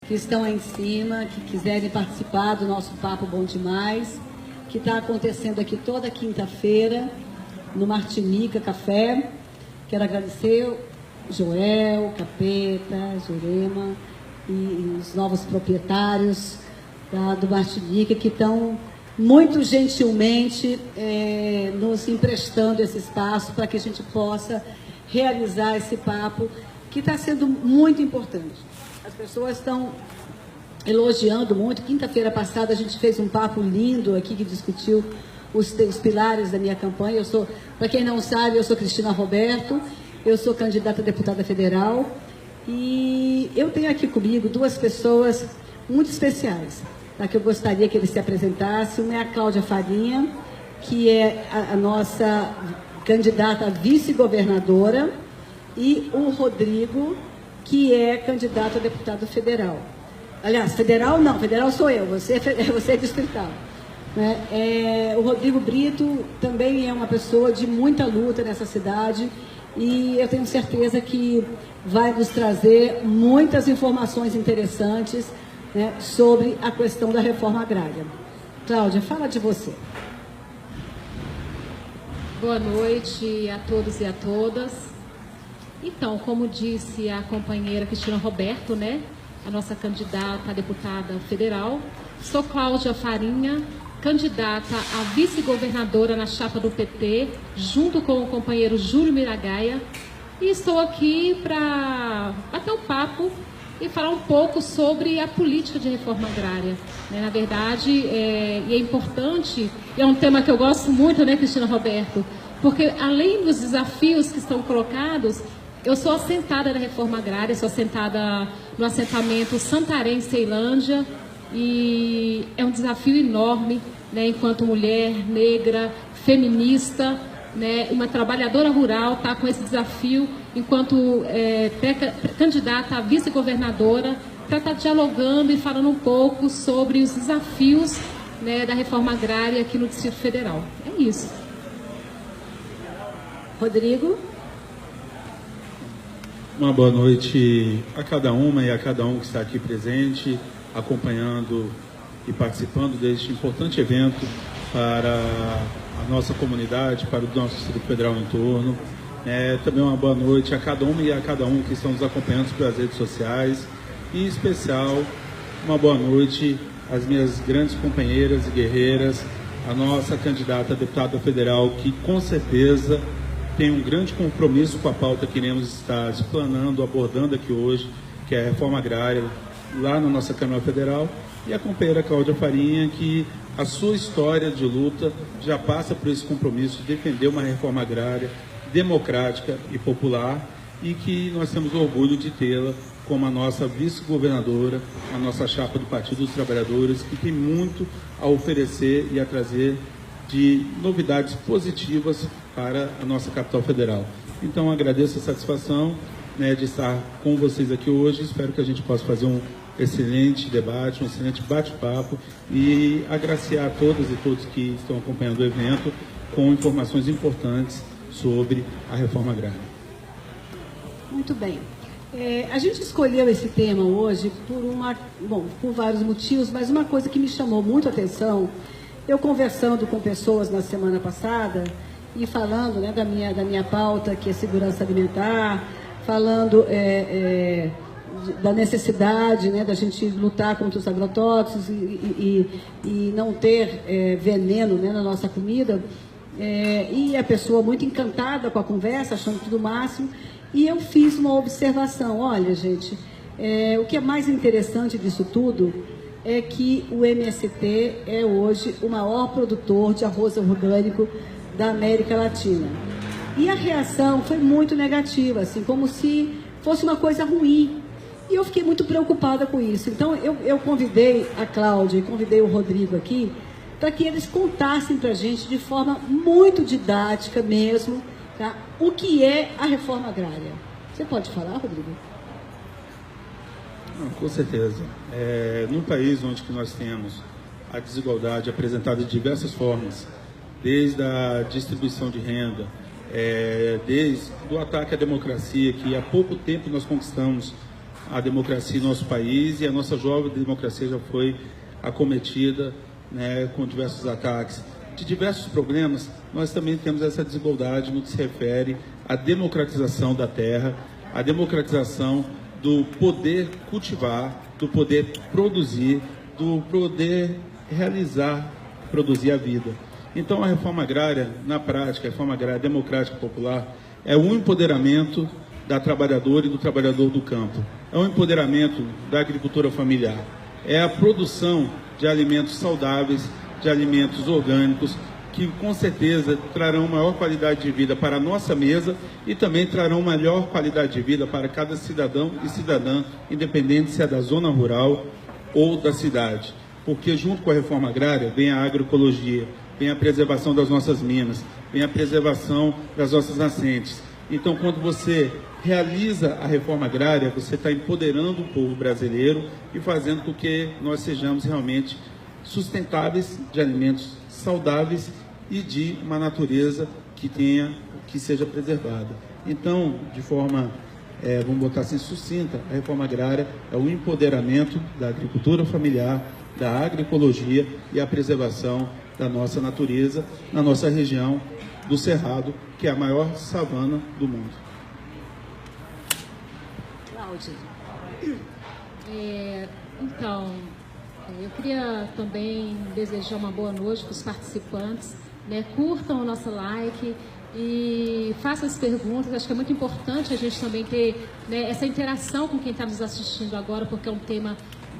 que estão aí em cima, que quiserem participar do nosso Papo Bom Demais, que está acontecendo aqui toda quinta-feira, no Martinica Café. Quero agradecer Joel, Capeta, Jurema e os novos proprietários do Martinica, que estão muito gentilmente nos emprestando esse espaço para que a gente possa realizar esse papo, que está sendo muito importante. As pessoas estão elogiando muito. Quinta-feira passada a gente fez um papo lindo aqui que discutiu os pilares da minha campanha. Para quem não sabe, eu sou Cristina Roberto, eu sou candidata a deputada federal e eu tenho aqui comigo duas pessoas muito especiais, que eu gostaria que eles se apresentassem. Uma é a Cláudia Farinha, que é a nossa candidata a vice-governadora, e o Rodrigo, que é candidato a deputado federal. Aliás, federal não, federal sou eu, você é distrital. O Rodrigo Brito também é uma pessoa de muita luta nessa cidade e eu tenho certeza que vai nos trazer muitas informações interessantes, sobre a questão da reforma agrária. Cláudia, fala de você. Boa noite a todos e a todas. Então, como disse a companheira Cristina Roberto, a nossa candidata a deputada federal, sou Cláudia Farinha, candidata a vice-governadora na chapa do PT, junto com o companheiro Júlio Miragaia, e estou aqui para bater um papo e falar um pouco sobre a política de reforma agrária. Na verdade, e é importante, é um tema que eu gosto muito, Cristina Roberto, porque além dos desafios que estão colocados, eu sou assentada na reforma agrária, sou assentada no assentamento Santarém, Ceilândia, e é um desafio enorme, enquanto mulher negra, feminista, uma trabalhadora rural, está com esse desafio enquanto candidata a vice-governadora, para estar dialogando e falando um pouco sobre os desafios da reforma agrária aqui no Distrito Federal. É isso. Rodrigo? Uma boa noite a cada uma e a cada um que está aqui presente, acompanhando e participando deste importante evento para a nossa comunidade, para o nosso Distrito Federal em torno. Também uma boa noite a cada uma e a cada um que estão nos acompanhando pelas redes sociais. E, em especial, uma boa noite às minhas grandes companheiras e guerreiras, a nossa candidata a deputada federal, que com certeza tem um grande compromisso com a pauta que iremos estar explanando, abordando aqui hoje, que é a reforma agrária, lá na nossa Câmara Federal, e a companheira Cláudia Farinha, que a sua história de luta já passa por esse compromisso de defender uma reforma agrária democrática e popular, e que nós temos orgulho de tê-la como a nossa vice-governadora, a nossa chapa do Partido dos Trabalhadores, que tem muito a oferecer e a trazer de novidades positivas para a nossa capital federal. Então, agradeço a satisfação de estar com vocês aqui hoje. Espero que a gente possa fazer um excelente debate, um excelente bate-papo e agraciar todas e todos que estão acompanhando o evento com informações importantes sobre a reforma agrária. Muito bem. A gente escolheu esse tema hoje por vários motivos, mas uma coisa que me chamou muito a atenção, eu conversando com pessoas na semana passada e falando da minha pauta, que é segurança alimentar, falando da necessidade da gente lutar contra os agrotóxicos e não ter veneno na nossa comida, e a pessoa muito encantada com a conversa, achando tudo o máximo, e eu fiz uma observação. Olha, gente, o que é mais interessante disso tudo é que o MST é hoje o maior produtor de arroz orgânico da América Latina. E a reação foi muito negativa, assim, como se fosse uma coisa ruim. E eu fiquei muito preocupada com isso. Então, eu convidei a Cláudia e convidei o Rodrigo aqui para que eles contassem para a gente, de forma muito didática mesmo, o que é a reforma agrária. Você pode falar, Rodrigo? Não, com certeza. Num país onde que nós temos a desigualdade apresentada de diversas formas, desde a distribuição de renda, desde o ataque à democracia, que há pouco tempo nós conquistamos a democracia em nosso país, e a nossa jovem democracia já foi acometida, né, com diversos ataques. De diversos problemas, nós também temos essa desigualdade no que se refere à democratização da terra, à democratização do poder cultivar, do poder produzir, do poder realizar, produzir a vida. Então, a reforma agrária, na prática, a reforma agrária democrática popular, é o empoderamento da trabalhadora e do trabalhador do campo. É o empoderamento da agricultura familiar. É a produção de alimentos saudáveis, de alimentos orgânicos, que com certeza trarão maior qualidade de vida para a nossa mesa e também trarão maior qualidade de vida para cada cidadão e cidadã, independente se é da zona rural ou da cidade. Porque junto com a reforma agrária vem a agroecologia, vem a preservação das nossas minas, vem a preservação das nossas nascentes. Então, quando você realiza a reforma agrária, você está empoderando o povo brasileiro e fazendo com que nós sejamos realmente sustentáveis, de alimentos saudáveis e de uma natureza que seja preservada. Então, de forma, vamos botar assim, sucinta, a reforma agrária é o empoderamento da agricultura familiar, da agroecologia e a preservação da nossa natureza na nossa região do Cerrado, que é a maior savana do mundo. Cláudia. Então, eu queria também desejar uma boa noite para os participantes, né? Curtam o nosso like e façam as perguntas. Acho que é muito importante a gente também ter, né, essa interação com quem está nos assistindo agora, porque é um tema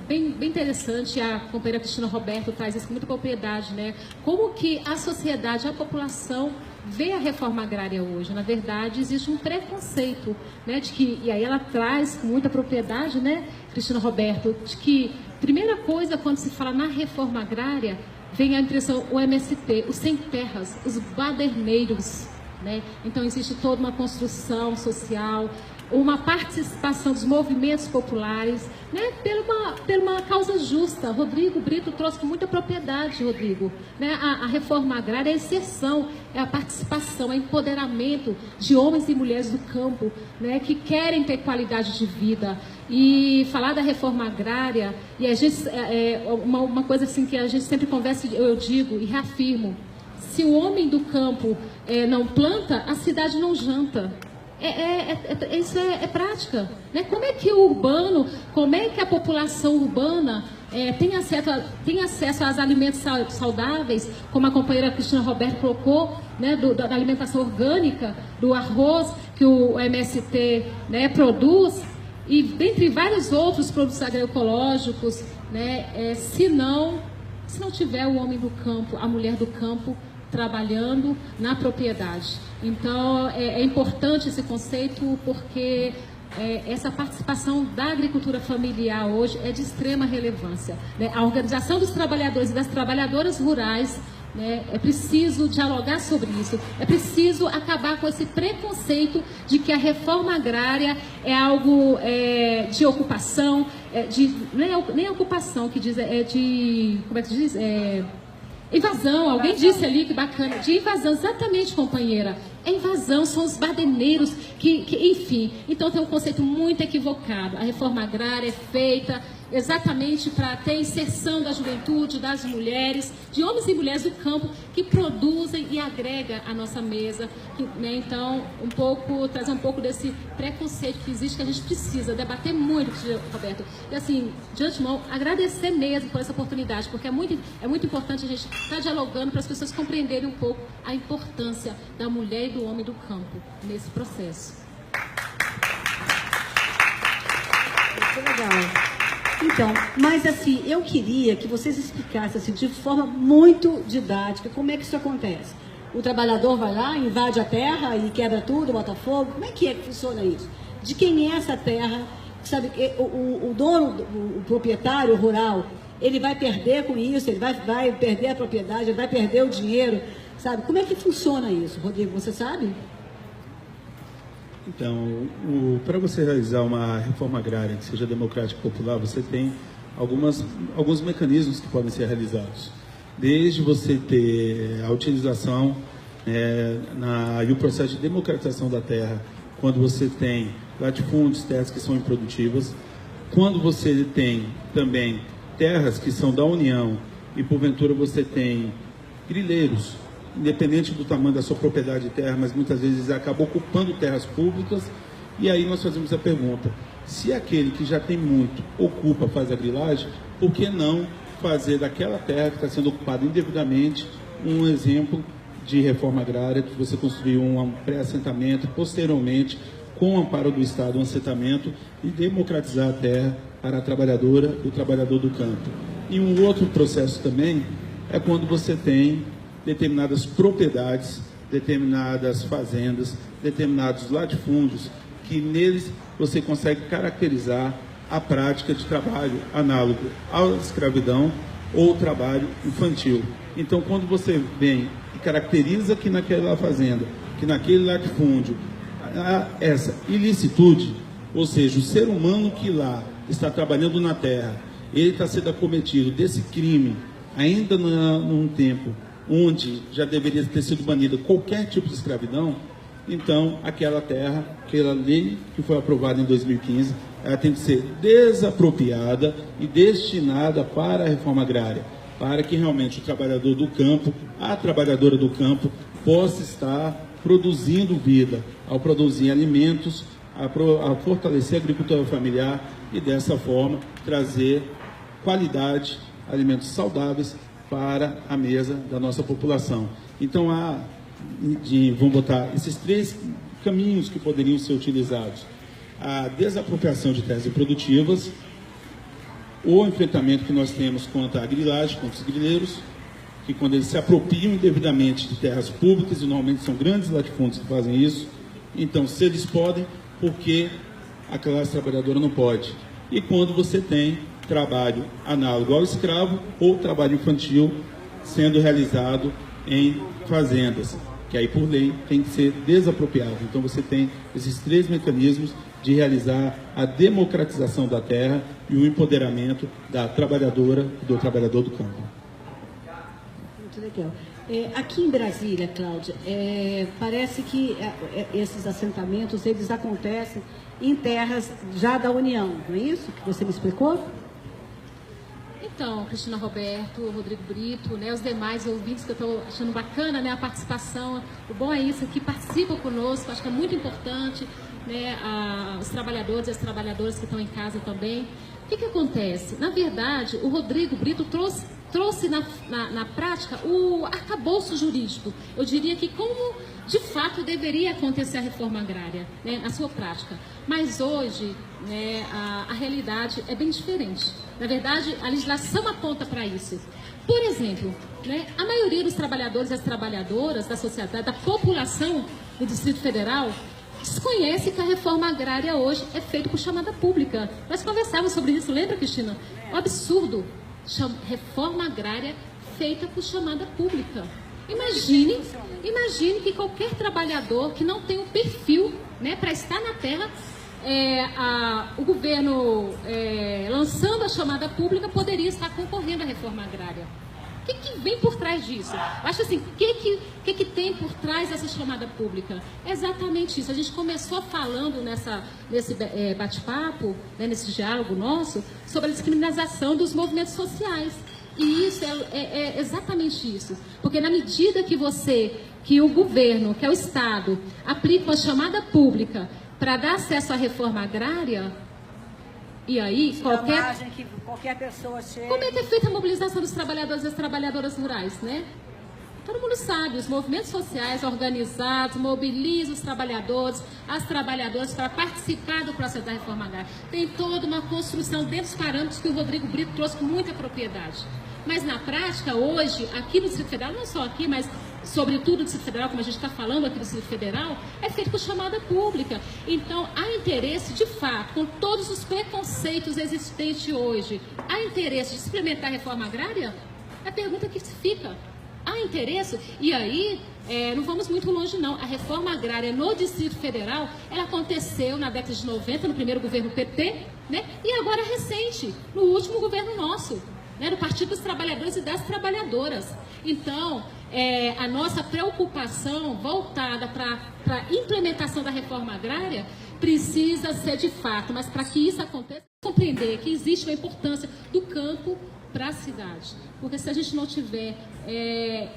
bem interessante. A companheira Cristina Roberto traz isso com muita propriedade, né? Como que a sociedade, a população vê a reforma agrária hoje. Na verdade, existe um preconceito, né, de que, e aí ela traz com muita propriedade, né, Cristina Roberto, de que, primeira coisa, quando se fala na reforma agrária, vem a impressão, o MST, os sem terras, os baderneiros, né? Então existe toda uma construção social, uma participação dos movimentos populares, né, por uma causa justa. Rodrigo Brito trouxe com muita propriedade, Rodrigo, né, a reforma agrária é a exceção, é a participação, é o empoderamento de homens e mulheres do campo, né, que querem ter qualidade de vida. E falar da reforma agrária, e a gente, uma coisa assim que a gente sempre conversa, eu digo e reafirmo: se o homem do campo não planta, a cidade não janta. Isso é prática, né? Como é que o urbano, como é que a população urbana tem acesso aos alimentos saudáveis, como a companheira Cristina Roberto colocou, né, da alimentação orgânica, do arroz que o MST, né, produz, e dentre vários outros produtos agroecológicos, né, se não tiver o homem do campo, a mulher do campo, trabalhando na propriedade. Então, é importante esse conceito, porque essa participação da agricultura familiar hoje é de extrema relevância, né? A organização dos trabalhadores e das trabalhadoras rurais, né, é preciso dialogar sobre isso, é preciso acabar com esse preconceito de que a reforma agrária é algo de ocupação, nem é ocupação que diz, como é que se diz? Invasão, alguém disse ali, que bacana, de invasão, exatamente, companheira. É invasão, são os badeneiros que enfim. Então tem um conceito muito equivocado. A reforma agrária é feita exatamente para ter inserção da juventude, das mulheres, de homens e mulheres do campo que produzem e agrega à nossa mesa, né? Então, trazer um pouco desse preconceito que existe, que a gente precisa debater muito, Roberto. E assim, de antemão, agradecer mesmo por essa oportunidade, porque é muito importante a gente estar dialogando para as pessoas compreenderem um pouco a importância da mulher e do homem do campo nesse processo. Muito legal. Então, mas assim, eu queria que vocês explicassem assim, de forma muito didática como é que isso acontece. O trabalhador vai lá, invade a terra e quebra tudo, bota fogo. Como é que funciona isso? De quem é essa terra? Sabe, o dono, o proprietário rural, ele vai perder com isso, ele vai perder a propriedade, ele vai perder o dinheiro, sabe? Como é que funciona isso, Rodrigo? Você sabe? Então, para você realizar uma reforma agrária que seja democrática e popular, você tem alguns mecanismos que podem ser realizados. Desde você ter a utilização e o processo de democratização da terra, quando você tem latifúndios, terras que são improdutivas, quando você tem também terras que são da União e porventura você tem grileiros, independente do tamanho da sua propriedade de terra, mas muitas vezes acaba ocupando terras públicas, e aí nós fazemos a pergunta: se aquele que já tem muito ocupa, faz a grilagem, por que não fazer daquela terra que está sendo ocupada indevidamente um exemplo de reforma agrária, que você construiu um pré-assentamento, posteriormente, com o amparo do Estado, um assentamento, e democratizar a terra para a trabalhadora e o trabalhador do campo. E um outro processo também é quando você tem determinadas propriedades, determinadas fazendas, determinados latifúndios, que neles você consegue caracterizar a prática de trabalho análogo à escravidão ou trabalho infantil. Então, quando você vem e caracteriza que naquela fazenda, que naquele latifúndio, há essa ilicitude, ou seja, o ser humano que lá está trabalhando na terra, ele está sendo acometido desse crime, ainda num tempo onde já deveria ter sido banida qualquer tipo de escravidão, então aquela terra, aquela lei que foi aprovada em 2015, ela tem que ser desapropriada e destinada para a reforma agrária, para que realmente o trabalhador do campo, a trabalhadora do campo, possa estar produzindo vida, ao produzir alimentos, a fortalecer a agricultura familiar e dessa forma trazer qualidade, alimentos saudáveis para a mesa da nossa população. Então vamos botar esses 3 caminhos que poderiam ser utilizados: a desapropriação de terras improdutivas, o enfrentamento que nós temos contra a grilagem, contra os grileiros, que quando eles se apropriam indevidamente de terras públicas, e normalmente são grandes latifúndios que fazem isso, então se eles podem, por que a classe trabalhadora não pode? E quando você tem trabalho análogo ao escravo ou trabalho infantil sendo realizado em fazendas, que aí por lei tem que ser desapropriado. Então você tem esses 3 mecanismos de realizar a democratização da terra e o empoderamento da trabalhadora e do trabalhador do campo. Muito legal. Aqui em Brasília, Cláudia, parece que esses assentamentos, eles acontecem em terras já da União, não é isso que você me explicou? Então, Cristina Roberto, Rodrigo Brito, né, os demais ouvintes, que eu estou achando bacana, né, a participação. O bom é isso, que participam conosco, acho que é muito importante, né, os trabalhadores e as trabalhadoras que estão em casa também. O que acontece? Na verdade, o Rodrigo Brito trouxe na prática o arcabouço jurídico. Eu diria que como de fato deveria acontecer a reforma agrária, né, na sua prática. Mas hoje, né, a realidade é bem diferente. Na verdade, a legislação aponta para isso. Por exemplo, né, a maioria dos trabalhadores e as trabalhadoras da sociedade, da população do Distrito Federal, desconhece que a reforma agrária hoje é feita por chamada pública. Nós conversávamos sobre isso, lembra, Cristina? É um absurdo. Reforma agrária feita por chamada pública. Imagine que qualquer trabalhador que não tem um perfil, né, para estar na terra, o governo lançando a chamada pública poderia estar concorrendo à reforma agrária. O que vem por trás disso? Eu acho assim, o que tem por trás dessa chamada pública? É exatamente isso. A gente começou falando nesse bate-papo, né, nesse diálogo nosso, sobre a descriminalização dos movimentos sociais. E isso é exatamente isso. Porque na medida que o governo, que é o Estado, aplica uma chamada pública para dar acesso à reforma agrária, e aí qualquer pessoa chega... Como é que é feita a mobilização dos trabalhadores e das trabalhadoras rurais, né? Todo mundo sabe, os movimentos sociais organizados mobilizam os trabalhadores, as trabalhadoras para participar do processo da reforma agrária. Tem toda uma construção dentro dos parâmetros que o Rodrigo Brito trouxe com muita propriedade. Mas na prática, hoje, aqui no Distrito Federal, não só aqui, mas sobretudo no Distrito Federal, como a gente está falando aqui no Distrito Federal, é feito por chamada pública. Então, há interesse, de fato, com todos os preconceitos existentes hoje, há interesse de se implementar a reforma agrária? É a pergunta que se fica. Há interesse? E aí, não vamos muito longe, não. A reforma agrária no Distrito Federal, ela aconteceu na década de 90, no primeiro governo PT, né? E agora é recente, no último governo nosso, né, do Partido dos Trabalhadores e das Trabalhadoras. Então, a nossa preocupação voltada para a implementação da reforma agrária precisa ser de fato, mas para que isso aconteça... compreender que existe uma importância do campo para a cidade. Porque se a gente não tiver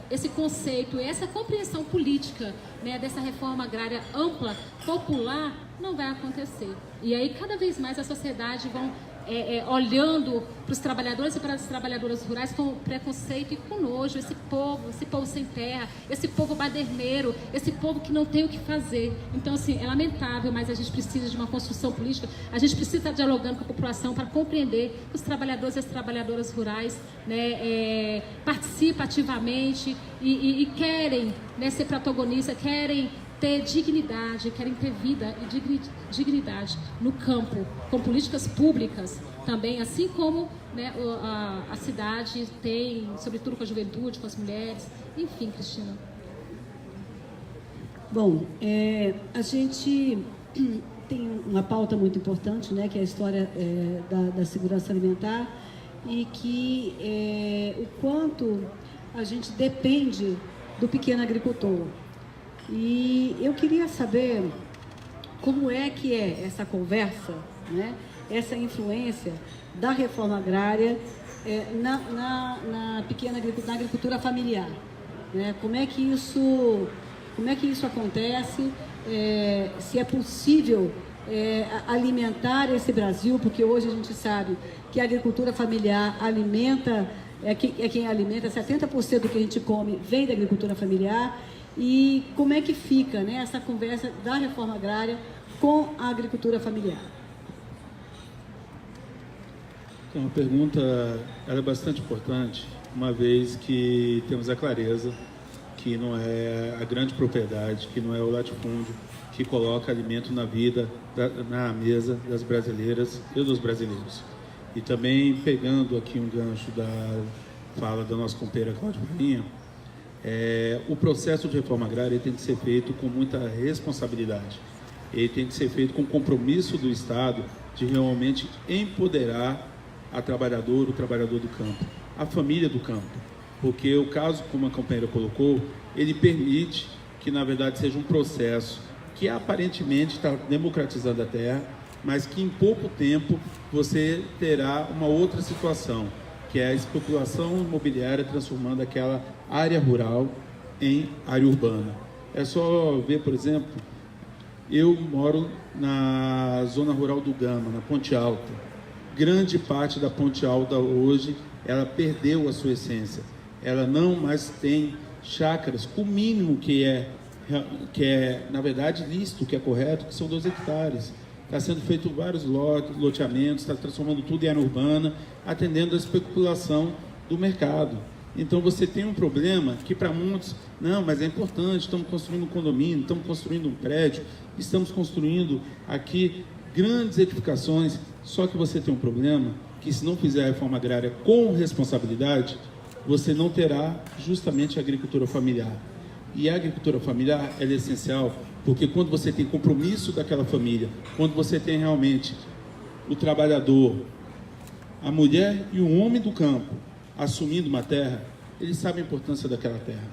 esse conceito, essa compreensão política, né, dessa reforma agrária ampla, popular, não vai acontecer. E aí, cada vez mais, a sociedade vão olhando para os trabalhadores e para as trabalhadoras rurais com preconceito e com nojo. Esse povo sem terra, esse povo baderneiro, esse povo que não tem o que fazer. Então, assim, é lamentável, mas a gente precisa de uma construção política, a gente precisa estar dialogando com a população para compreender que os trabalhadores e as trabalhadoras rurais, né, participam ativamente e querem, né, ser protagonistas, querem ter dignidade, querem ter vida e dignidade no campo, com políticas públicas também, assim como, né, a cidade tem, sobretudo com a juventude, com as mulheres. Enfim, Cristina. Bom, a gente tem uma pauta muito importante, né, que é a história da segurança alimentar e que o quanto a gente depende do pequeno agricultor. E eu queria saber como é que é essa conversa, né, essa influência da reforma agrária na pequena agricultura, na agricultura familiar, né? Como é que isso acontece? Se é possível alimentar esse Brasil, porque hoje a gente sabe que a agricultura familiar alimenta, quem alimenta 70% do que a gente come vem da agricultura familiar. E como é que fica, né, essa conversa da reforma agrária com a agricultura familiar? Então, a pergunta é bastante importante, uma vez que temos a clareza que não é a grande propriedade, que não é o latifúndio que coloca alimento na vida, na mesa das brasileiras e dos brasileiros. E também, pegando aqui um gancho da fala da nossa companheira Cláudia Farinha, o processo de reforma agrária tem que ser feito com muita responsabilidade. Ele tem que ser feito com compromisso do Estado de realmente empoderar o trabalhador do campo, a família do campo. Porque o caso, como a companheira colocou, ele permite que, na verdade, seja um processo que aparentemente está democratizando a terra, mas que em pouco tempo você terá uma outra situação, que é a especulação imobiliária transformando aquela área rural em área urbana. É só ver, por exemplo, eu moro na zona rural do Gama, na Ponte Alta. Grande parte da Ponte Alta hoje, ela perdeu a sua essência. Ela não mais tem chácaras, com o mínimo que é, na verdade, lícito, que é correto, que são 2 hectares. Está sendo feito vários loteamentos, está transformando tudo em área urbana, atendendo a especulação do mercado. Então você tem um problema que para muitos, não, mas é importante, estamos construindo um condomínio, estamos construindo um prédio, estamos construindo aqui grandes edificações, só que você tem um problema que se não fizer a reforma agrária com responsabilidade, você não terá justamente a agricultura familiar. E a agricultura familiar é essencial, porque quando você tem compromisso daquela família, quando você tem realmente o trabalhador, a mulher e o homem do campo assumindo uma terra, ele sabe a importância daquela terra.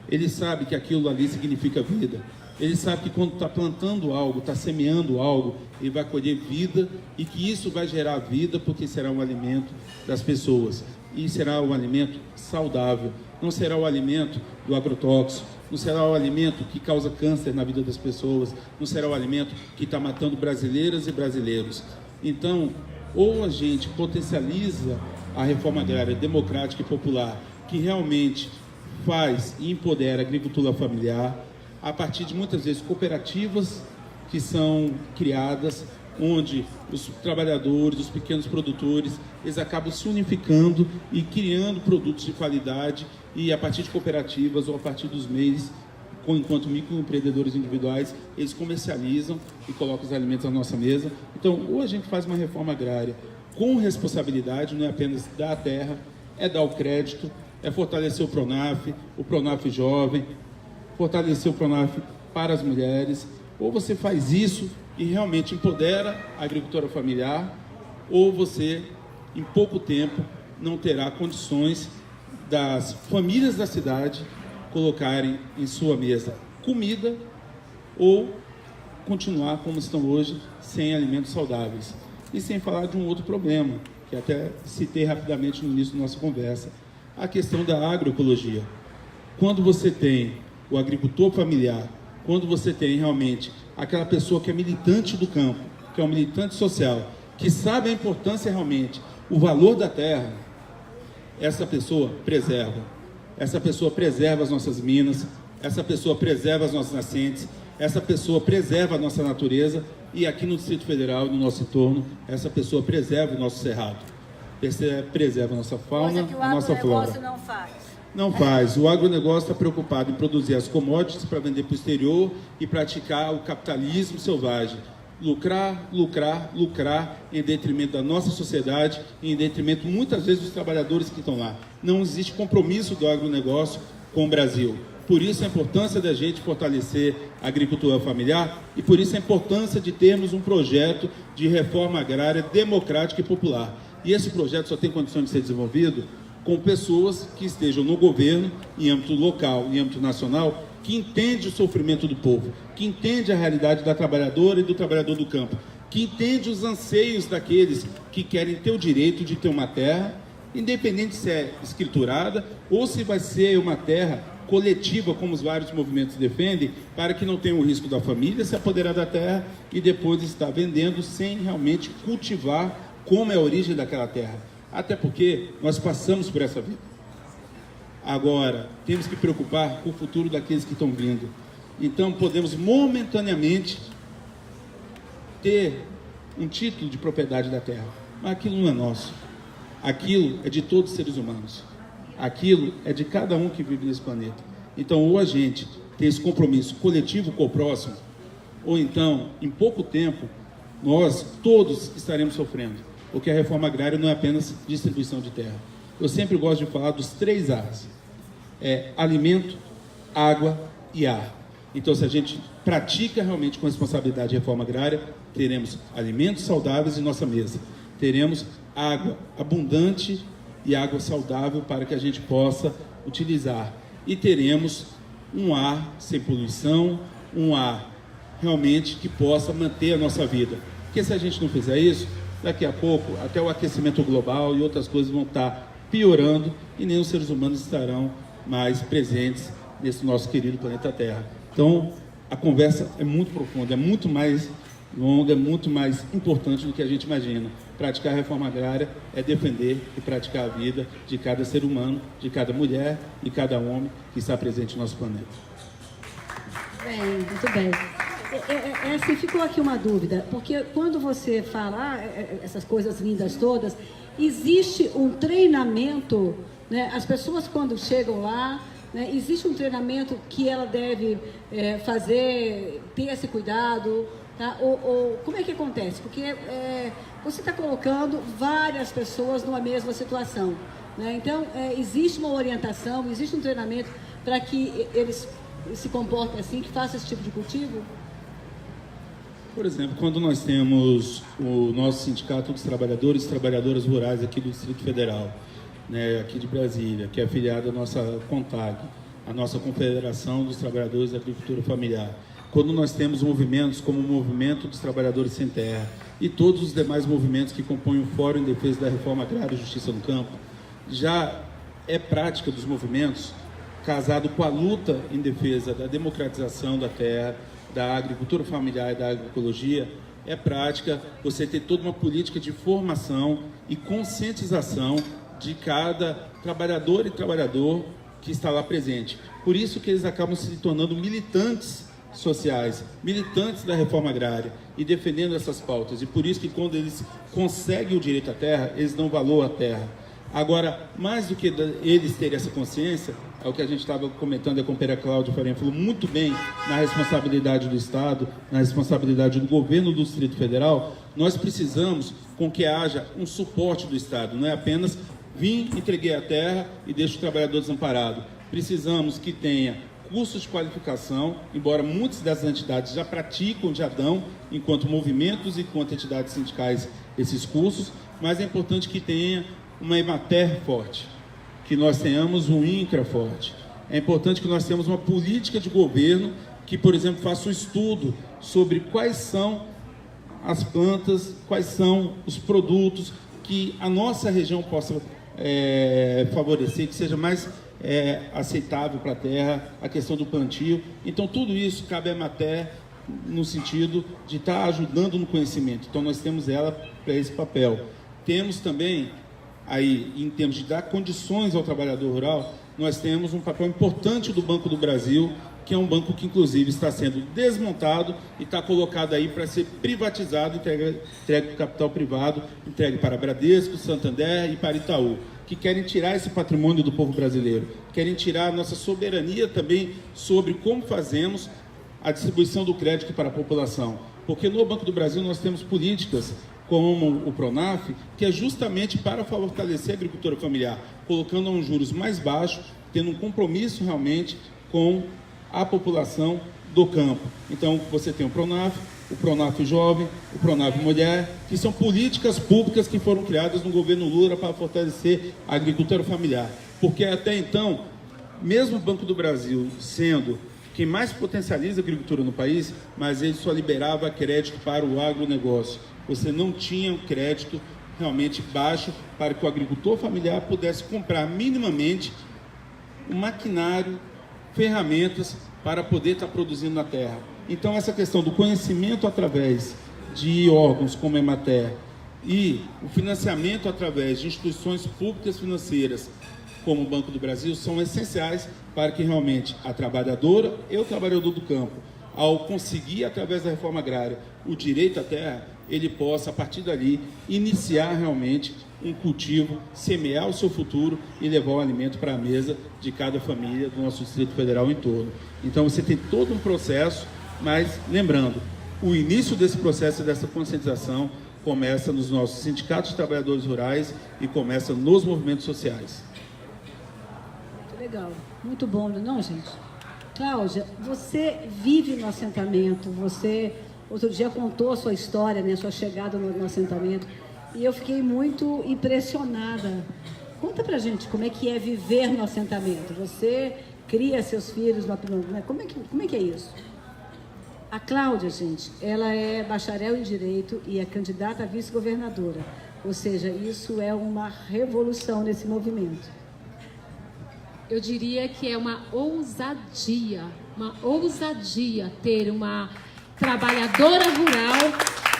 Ele sabe que aquilo ali significa vida. Ele sabe que quando está plantando algo, está semeando algo, ele vai colher vida e que isso vai gerar vida porque será um alimento das pessoas. E será um alimento saudável. Não será o alimento do agrotóxico. Não será o alimento que causa câncer na vida das pessoas. Não será o alimento que está matando brasileiras e brasileiros. Então, ou a gente potencializa a reforma agrária democrática e popular, que realmente faz e empodera a agricultura familiar, a partir de muitas vezes cooperativas que são criadas, onde os trabalhadores, os pequenos produtores, eles acabam se unificando e criando produtos de qualidade, e a partir de cooperativas ou a partir dos MEIs, enquanto microempreendedores individuais, eles comercializam e colocam os alimentos na nossa mesa. Então, ou a gente faz uma reforma agrária com responsabilidade, não é apenas dar a terra, é dar o crédito, é fortalecer o Pronaf Jovem, fortalecer o Pronaf para as mulheres, ou você faz isso e realmente empodera a agricultura familiar, ou você, em pouco tempo, não terá condições das famílias da cidade colocarem em sua mesa comida ou continuar como estão hoje, sem alimentos saudáveis. E sem falar de um outro problema, que até citei rapidamente no início da nossa conversa, a questão da agroecologia. Quando você tem o agricultor familiar, quando você tem realmente aquela pessoa que é militante do campo, que é um militante social, que sabe a importância realmente, o valor da terra, essa pessoa preserva. Essa pessoa preserva as nossas minas, essa pessoa preserva as nossas nascentes, essa pessoa preserva a nossa natureza e aqui no Distrito Federal, no nosso entorno, essa pessoa preserva o nosso cerrado, preserva a nossa fauna, a nossa flora. Não faz. Não faz. O agronegócio está preocupado em produzir as commodities para vender para o exterior e praticar o capitalismo selvagem. Lucrar, lucrar, lucrar em detrimento da nossa sociedade e em detrimento, muitas vezes, dos trabalhadores que estão lá. Não existe compromisso do agronegócio com o Brasil. Por isso a importância da gente fortalecer a agricultura familiar e por isso a importância de termos um projeto de reforma agrária democrática e popular. E esse projeto só tem condição de ser desenvolvido com pessoas que estejam no governo, em âmbito local e em âmbito nacional, que entende o sofrimento do povo, que entende a realidade da trabalhadora e do trabalhador do campo, que entende os anseios daqueles que querem ter o direito de ter uma terra, independente se é escriturada ou se vai ser uma terra coletiva, como os vários movimentos defendem, para que não tenha o risco da família se apoderar da terra e depois estar vendendo sem realmente cultivar como é a origem daquela terra. Até porque nós passamos por essa vida. Agora, temos que preocupar com o futuro daqueles que estão vindo. Então, podemos momentaneamente ter um título de propriedade da terra, mas aquilo não é nosso. Aquilo é de todos os seres humanos. Aquilo é de cada um que vive nesse planeta. Então, ou a gente tem esse compromisso coletivo com o próximo, ou então, em pouco tempo, nós todos estaremos sofrendo. Porque a reforma agrária não é apenas distribuição de terra. Eu sempre gosto de falar dos 3 A's. Alimento, água e ar. Então, se a gente pratica realmente com responsabilidade a reforma agrária, teremos alimentos saudáveis em nossa mesa. Teremos água abundante e água saudável para que a gente possa utilizar. E teremos um ar sem poluição, um ar realmente que possa manter a nossa vida. Porque se a gente não fizer isso, daqui a pouco até o aquecimento global e outras coisas vão estar piorando e nem os seres humanos estarão mais presentes nesse nosso querido planeta Terra. Então, a conversa é muito profunda, é muito mais longa, é muito mais importante do que a gente imagina. Praticar a reforma agrária é defender e praticar a vida de cada ser humano, de cada mulher e cada homem que está presente no nosso planeta. Bem, muito bem. Assim, ficou aqui uma dúvida, porque quando você fala essas coisas lindas todas, existe um treinamento, né? As pessoas quando chegam lá, né, existe um treinamento que ela deve fazer, ter esse cuidado, tá? Ou como é que acontece? Porque você está colocando várias pessoas numa mesma situação, né? Então, existe uma orientação, existe um treinamento para que eles se comportem assim, que façam esse tipo de cultivo? Por exemplo, quando nós temos o nosso Sindicato dos Trabalhadores e Trabalhadoras Rurais aqui do Distrito Federal, né, aqui de Brasília, que é afiliado à nossa CONTAG, a nossa Confederação dos Trabalhadores da Agricultura Familiar, quando nós temos movimentos como o Movimento dos Trabalhadores Sem Terra e todos os demais movimentos que compõem o Fórum em Defesa da Reforma Agrária e Justiça no Campo, já é prática dos movimentos, casado com a luta em defesa da democratização da terra, da agricultura familiar e da agroecologia, é prática você ter toda uma política de formação e conscientização de cada trabalhador e trabalhador que está lá presente. Por isso que eles acabam se tornando militantes sociais, militantes da reforma agrária e defendendo essas pautas. E por isso que quando eles conseguem o direito à terra, eles dão valor à terra. Agora, mais do que eles terem essa consciência, é o que a gente estava comentando, a companheira Cláudia Farinha falou muito bem, na responsabilidade do Estado, na responsabilidade do governo do Distrito Federal, nós precisamos com que haja um suporte do Estado, não é apenas vim, entreguei a terra e deixo o trabalhador desamparado. Precisamos que tenha cursos de qualificação, embora muitas dessas entidades já praticam, já dão, enquanto movimentos e enquanto entidades sindicais, esses cursos, mas é importante que tenha uma Emater forte, que nós tenhamos um INCRA forte. É importante que nós tenhamos uma política de governo que, por exemplo, faça um estudo sobre quais são as plantas, quais são os produtos que a nossa região possa favorecer, que seja mais aceitável para a terra, a questão do plantio. Então, tudo isso cabe à Emater no sentido de estar ajudando no conhecimento. Então, nós temos ela para esse papel. Temos também, aí, em termos de dar condições ao trabalhador rural, nós temos um papel importante do Banco do Brasil, que é um banco que, inclusive, está sendo desmontado e está colocado aí para ser privatizado, entregue para o capital privado, entregue para Bradesco, Santander e para Itaú, que querem tirar esse patrimônio do povo brasileiro, querem tirar a nossa soberania também sobre como fazemos a distribuição do crédito para a população. Porque no Banco do Brasil nós temos políticas como o Pronaf, que é justamente para fortalecer a agricultura familiar, colocando um juros mais baixos, tendo um compromisso realmente com a população do campo. Então, você tem o Pronaf Jovem, o Pronaf Mulher, que são políticas públicas que foram criadas no governo Lula para fortalecer a agricultura familiar. Porque até então, mesmo o Banco do Brasil sendo quem mais potencializa a agricultura no país, mas ele só liberava crédito para o agronegócio. Você não tinha um crédito realmente baixo para que o agricultor familiar pudesse comprar minimamente um maquinário, ferramentas para poder estar produzindo na terra. Então, essa questão do conhecimento através de órgãos como a Emater e o financiamento através de instituições públicas financeiras como o Banco do Brasil são essenciais para que realmente a trabalhadora e o trabalhador do campo, ao conseguir através da reforma agrária o direito à terra, ele possa a partir dali iniciar realmente um cultivo, semear o seu futuro e levar o alimento para a mesa de cada família do nosso Distrito Federal em torno. Então você tem todo um processo, mas lembrando, o início desse processo e dessa conscientização começa nos nossos sindicatos de trabalhadores rurais e começa nos movimentos sociais. Muito legal, muito bom, não, gente? Cláudia, você vive no assentamento, você outro dia contou a sua história, né, a sua chegada no assentamento, e eu fiquei muito impressionada. Conta pra gente como é que é viver no assentamento. Você cria seus filhos, como é que é isso? A Cláudia, gente, ela é bacharel em Direito e é candidata a vice-governadora. Ou seja, isso é uma revolução nesse movimento. Eu diria que é uma ousadia ter uma trabalhadora rural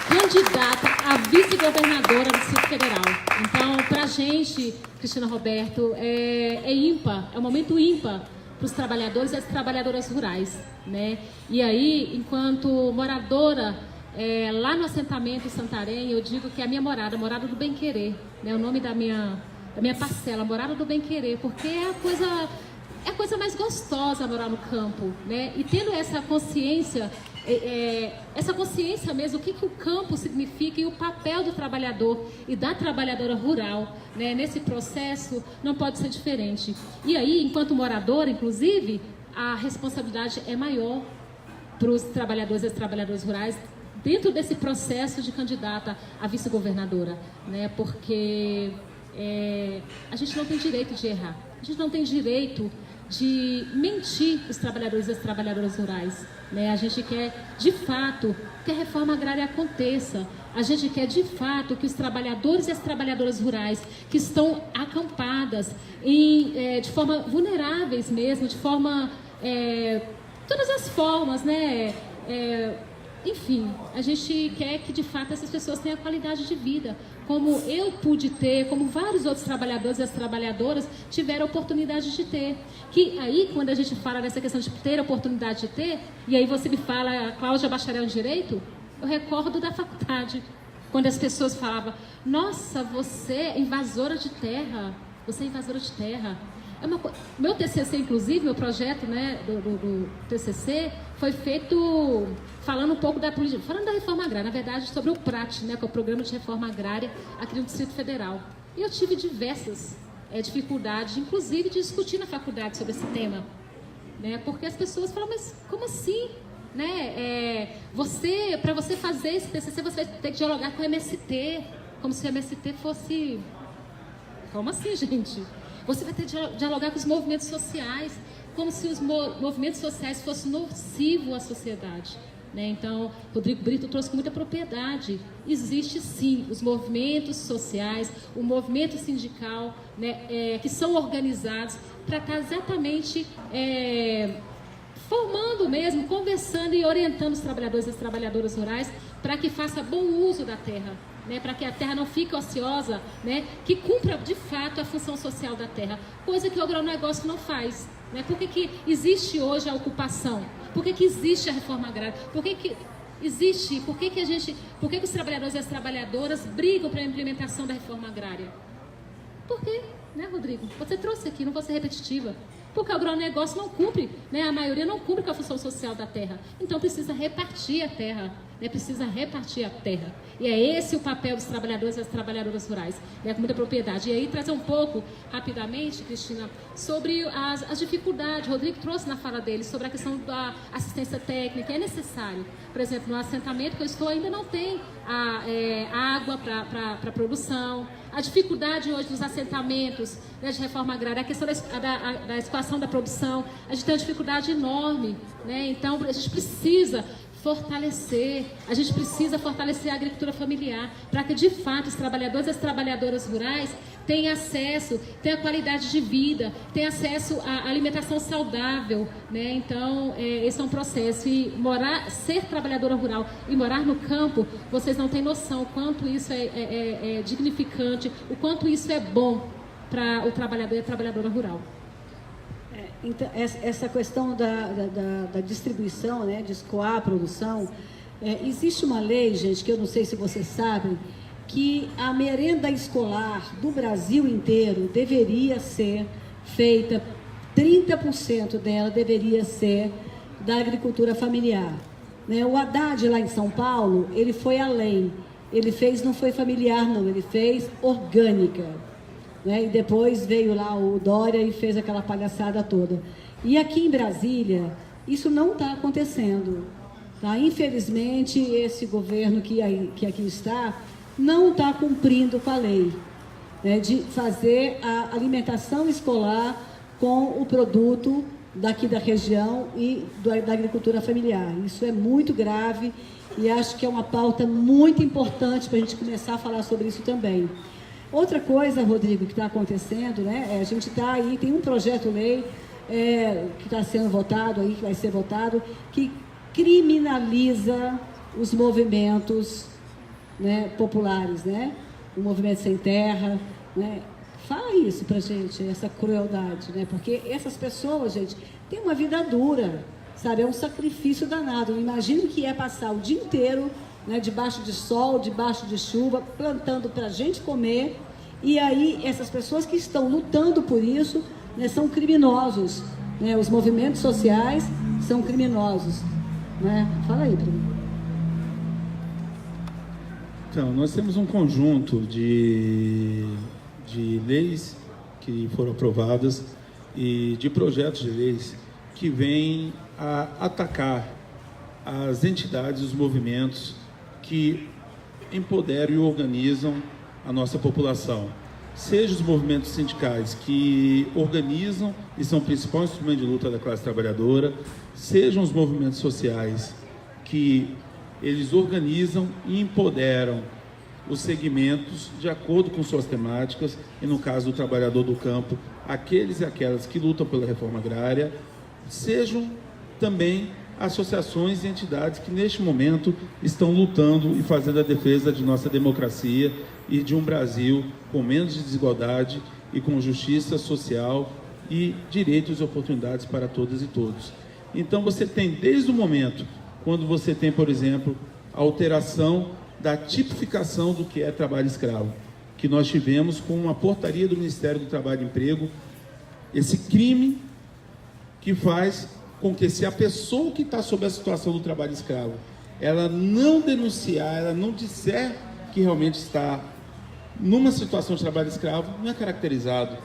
candidata a vice-governadora do Distrito Federal. Então, para a gente, Cristina Roberto, é ímpar, é um momento ímpar para os trabalhadores e as trabalhadoras rurais, né? E aí, enquanto moradora lá no assentamento Santarém, eu digo que é a minha morada do Bem-Querer, né? O nome da minha parcela, morada do Bem-Querer, porque é a coisa mais gostosa morar no campo, né? E tendo essa consciência mesmo, o que o campo significa e o papel do trabalhador e da trabalhadora rural, né, nesse processo não pode ser diferente. E aí, enquanto moradora, inclusive, a responsabilidade é maior para os trabalhadores e as trabalhadoras rurais dentro desse processo de candidata a vice-governadora, né, porque a gente não tem direito de errar, a gente não tem direito de mentir os trabalhadores e as trabalhadoras rurais, né? A gente quer, de fato, que a reforma agrária aconteça. A gente quer, de fato, que os trabalhadores e as trabalhadoras rurais que estão acampadas de forma vulneráveis mesmo, de forma... todas as formas, né? Enfim, a gente quer que, de fato, essas pessoas tenham qualidade de vida, como eu pude ter, como vários outros trabalhadores e as trabalhadoras tiveram a oportunidade de ter. Que aí, quando a gente fala dessa questão de ter a oportunidade de ter, e aí você me fala, Cláudia, bacharel em Direito, eu recordo da faculdade, quando as pessoas falavam, nossa, você é invasora de terra, você é invasora de terra. Meu TCC, inclusive, meu projeto, né, do TCC, foi feito falando um pouco da política, falando da reforma agrária, na verdade, sobre o PRAT, né, que é o Programa de Reforma Agrária aqui no Distrito Federal. E eu tive diversas dificuldades, inclusive de discutir na faculdade sobre esse tema, né, porque as pessoas falam, mas como assim? Né, para você fazer esse TCC, você vai ter que dialogar com o MST, como se o MST fosse... Como assim, gente? Você vai ter que dialogar com os movimentos sociais, como se os movimentos sociais fossem nocivos à sociedade, né? Então, Rodrigo Brito trouxe com muita propriedade. Existe sim os movimentos sociais, o movimento sindical, né, que são organizados para estar exatamente formando mesmo, conversando e orientando os trabalhadores e as trabalhadoras rurais para que faça bom uso da terra, né, para que a terra não fique ociosa, né, que cumpra de fato a função social da terra, coisa que o agronegócio não faz. Né? Por que existe hoje a ocupação? Por que existe a reforma agrária? Por que existe? Por que os trabalhadores e as trabalhadoras brigam para a implementação da reforma agrária? Por quê? Né, Rodrigo? Você trouxe aqui, não vou ser repetitiva. Porque o agronegócio não cumpre, né? A maioria não cumpre com a função social da terra. Então precisa repartir a terra, né? Precisa repartir a terra. E é esse o papel dos trabalhadores e das trabalhadoras rurais, né? Com muita propriedade. E aí trazer um pouco, rapidamente, Cristina, sobre as dificuldades. O Rodrigo trouxe na fala dele sobre a questão da assistência técnica. É necessário. Por exemplo, no assentamento que eu estou ainda não tem água para a produção. A dificuldade hoje dos assentamentos, né, de reforma agrária, a questão da escoação da produção, a gente tem uma dificuldade enorme, né? Então a gente precisa fortalecer a agricultura familiar, para que de fato os trabalhadores e as trabalhadoras rurais tenham acesso, tenham qualidade de vida, tenham acesso à alimentação saudável, né? Então esse é um processo, e ser trabalhadora rural e morar no campo, vocês não têm noção o quanto isso é dignificante, o quanto isso é bom para o trabalhador e a trabalhadora rural. Então, essa questão da distribuição, né, de escoar a produção, existe uma lei, gente, que eu não sei se vocês sabem, que a merenda escolar do Brasil inteiro deveria ser feita, 30% dela deveria ser da agricultura familiar. Né? O Haddad, lá em São Paulo, ele foi além. Ele fez, não foi familiar, não, ele fez orgânica. Né? E depois veio lá o Dória e fez aquela palhaçada toda. E aqui em Brasília, isso não está acontecendo. Tá? Infelizmente, esse governo que aqui está não está cumprindo com a lei, né, de fazer a alimentação escolar com o produto daqui da região e da agricultura familiar. Isso é muito grave e acho que é uma pauta muito importante para a gente começar a falar sobre isso também. Outra coisa, Rodrigo, que está acontecendo, né, a gente está aí, tem um projeto-lei que está sendo votado aí, que vai ser votado, que criminaliza os movimentos, né, populares, né? O movimento sem terra, né? Fala isso pra gente, essa crueldade, né? Porque essas pessoas, gente, têm uma vida dura, sabe? É um sacrifício danado. Imagina o que é passar o dia inteiro, né, debaixo de sol, debaixo de chuva, plantando pra gente comer. E aí essas pessoas que estão lutando por isso, né, são criminosos, né? Os movimentos sociais são criminosos, né? Fala aí, Bruno. Então, nós temos um conjunto de leis que foram aprovadas e de projetos de leis que vêm a atacar as entidades, os movimentos que empoderam e organizam a nossa população. Seja os movimentos sindicais que organizam e são o principal instrumento de luta da classe trabalhadora, sejam os movimentos sociais que eles organizam e empoderam os segmentos de acordo com suas temáticas, e no caso do trabalhador do campo, aqueles e aquelas que lutam pela reforma agrária, sejam também associações e entidades que neste momento estão lutando e fazendo a defesa de nossa democracia e de um Brasil com menos desigualdade e com justiça social e direitos e oportunidades para todas e todos. Então você tem desde o momento quando você tem, por exemplo, a alteração da tipificação do que é trabalho escravo, que nós tivemos com uma portaria do Ministério do Trabalho e Emprego, esse crime que faz com que, se a pessoa que está sob a situação do trabalho escravo, ela não denunciar, ela não disser que realmente está numa situação de trabalho escravo, não é caracterizado.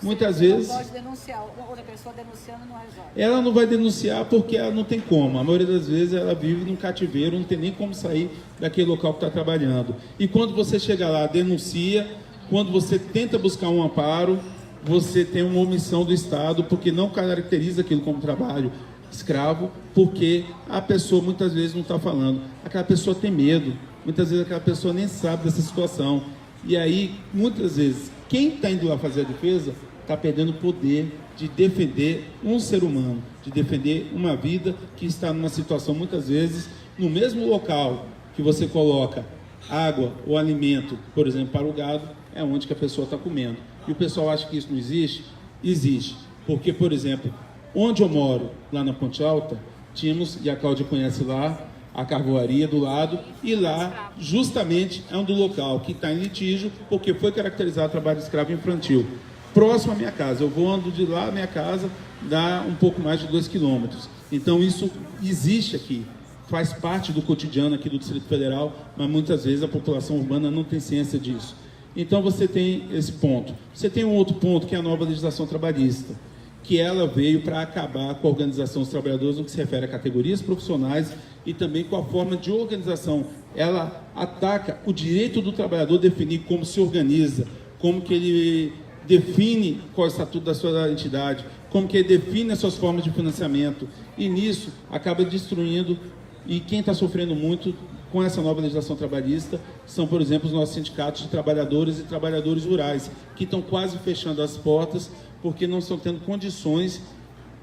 Muitas vezes não pode denunciar, ou a pessoa denunciando não resolve. Ela não vai denunciar porque ela não tem como. A maioria das vezes ela vive num cativeiro, não tem nem como sair daquele local que está trabalhando. E quando você chega lá, denuncia, quando você tenta buscar um amparo, você tem uma omissão do Estado porque não caracteriza aquilo como trabalho. escravo, porque a pessoa muitas vezes não está falando. Aquela pessoa tem medo, muitas vezes aquela pessoa nem sabe dessa situação. E aí, muitas vezes, quem está indo lá fazer a defesa está perdendo o poder de defender um ser humano, de defender uma vida que está numa situação, muitas vezes, no mesmo local que você coloca água ou alimento, por exemplo, para o gado, é onde que a pessoa está comendo. E o pessoal acha que isso não existe? Existe. Porque, por exemplo, onde eu moro, lá na Ponte Alta, tínhamos, e a Cláudia conhece lá, a carvoaria do lado, e lá, justamente, é um do local que está em litígio, porque foi caracterizado trabalho escravo infantil. Próximo à minha casa, eu vou ando de lá à minha casa, dá um pouco mais de 2 quilômetros. Então, isso existe aqui, faz parte do cotidiano aqui do Distrito Federal, mas muitas vezes a população urbana não tem ciência disso. Então, você tem esse ponto. Você tem um outro ponto, que é a nova legislação trabalhista, que ela veio para acabar com a organização dos trabalhadores no que se refere a categorias profissionais e também com a forma de organização. Ela ataca o direito do trabalhador definir como se organiza, como que ele define qual é o estatuto da sua entidade, como que ele define as suas formas de financiamento, e nisso acaba destruindo. E quem está sofrendo muito com essa nova legislação trabalhista são, por exemplo, os nossos sindicatos de trabalhadores e trabalhadores rurais, que estão quase fechando as portas porque não estão tendo condições,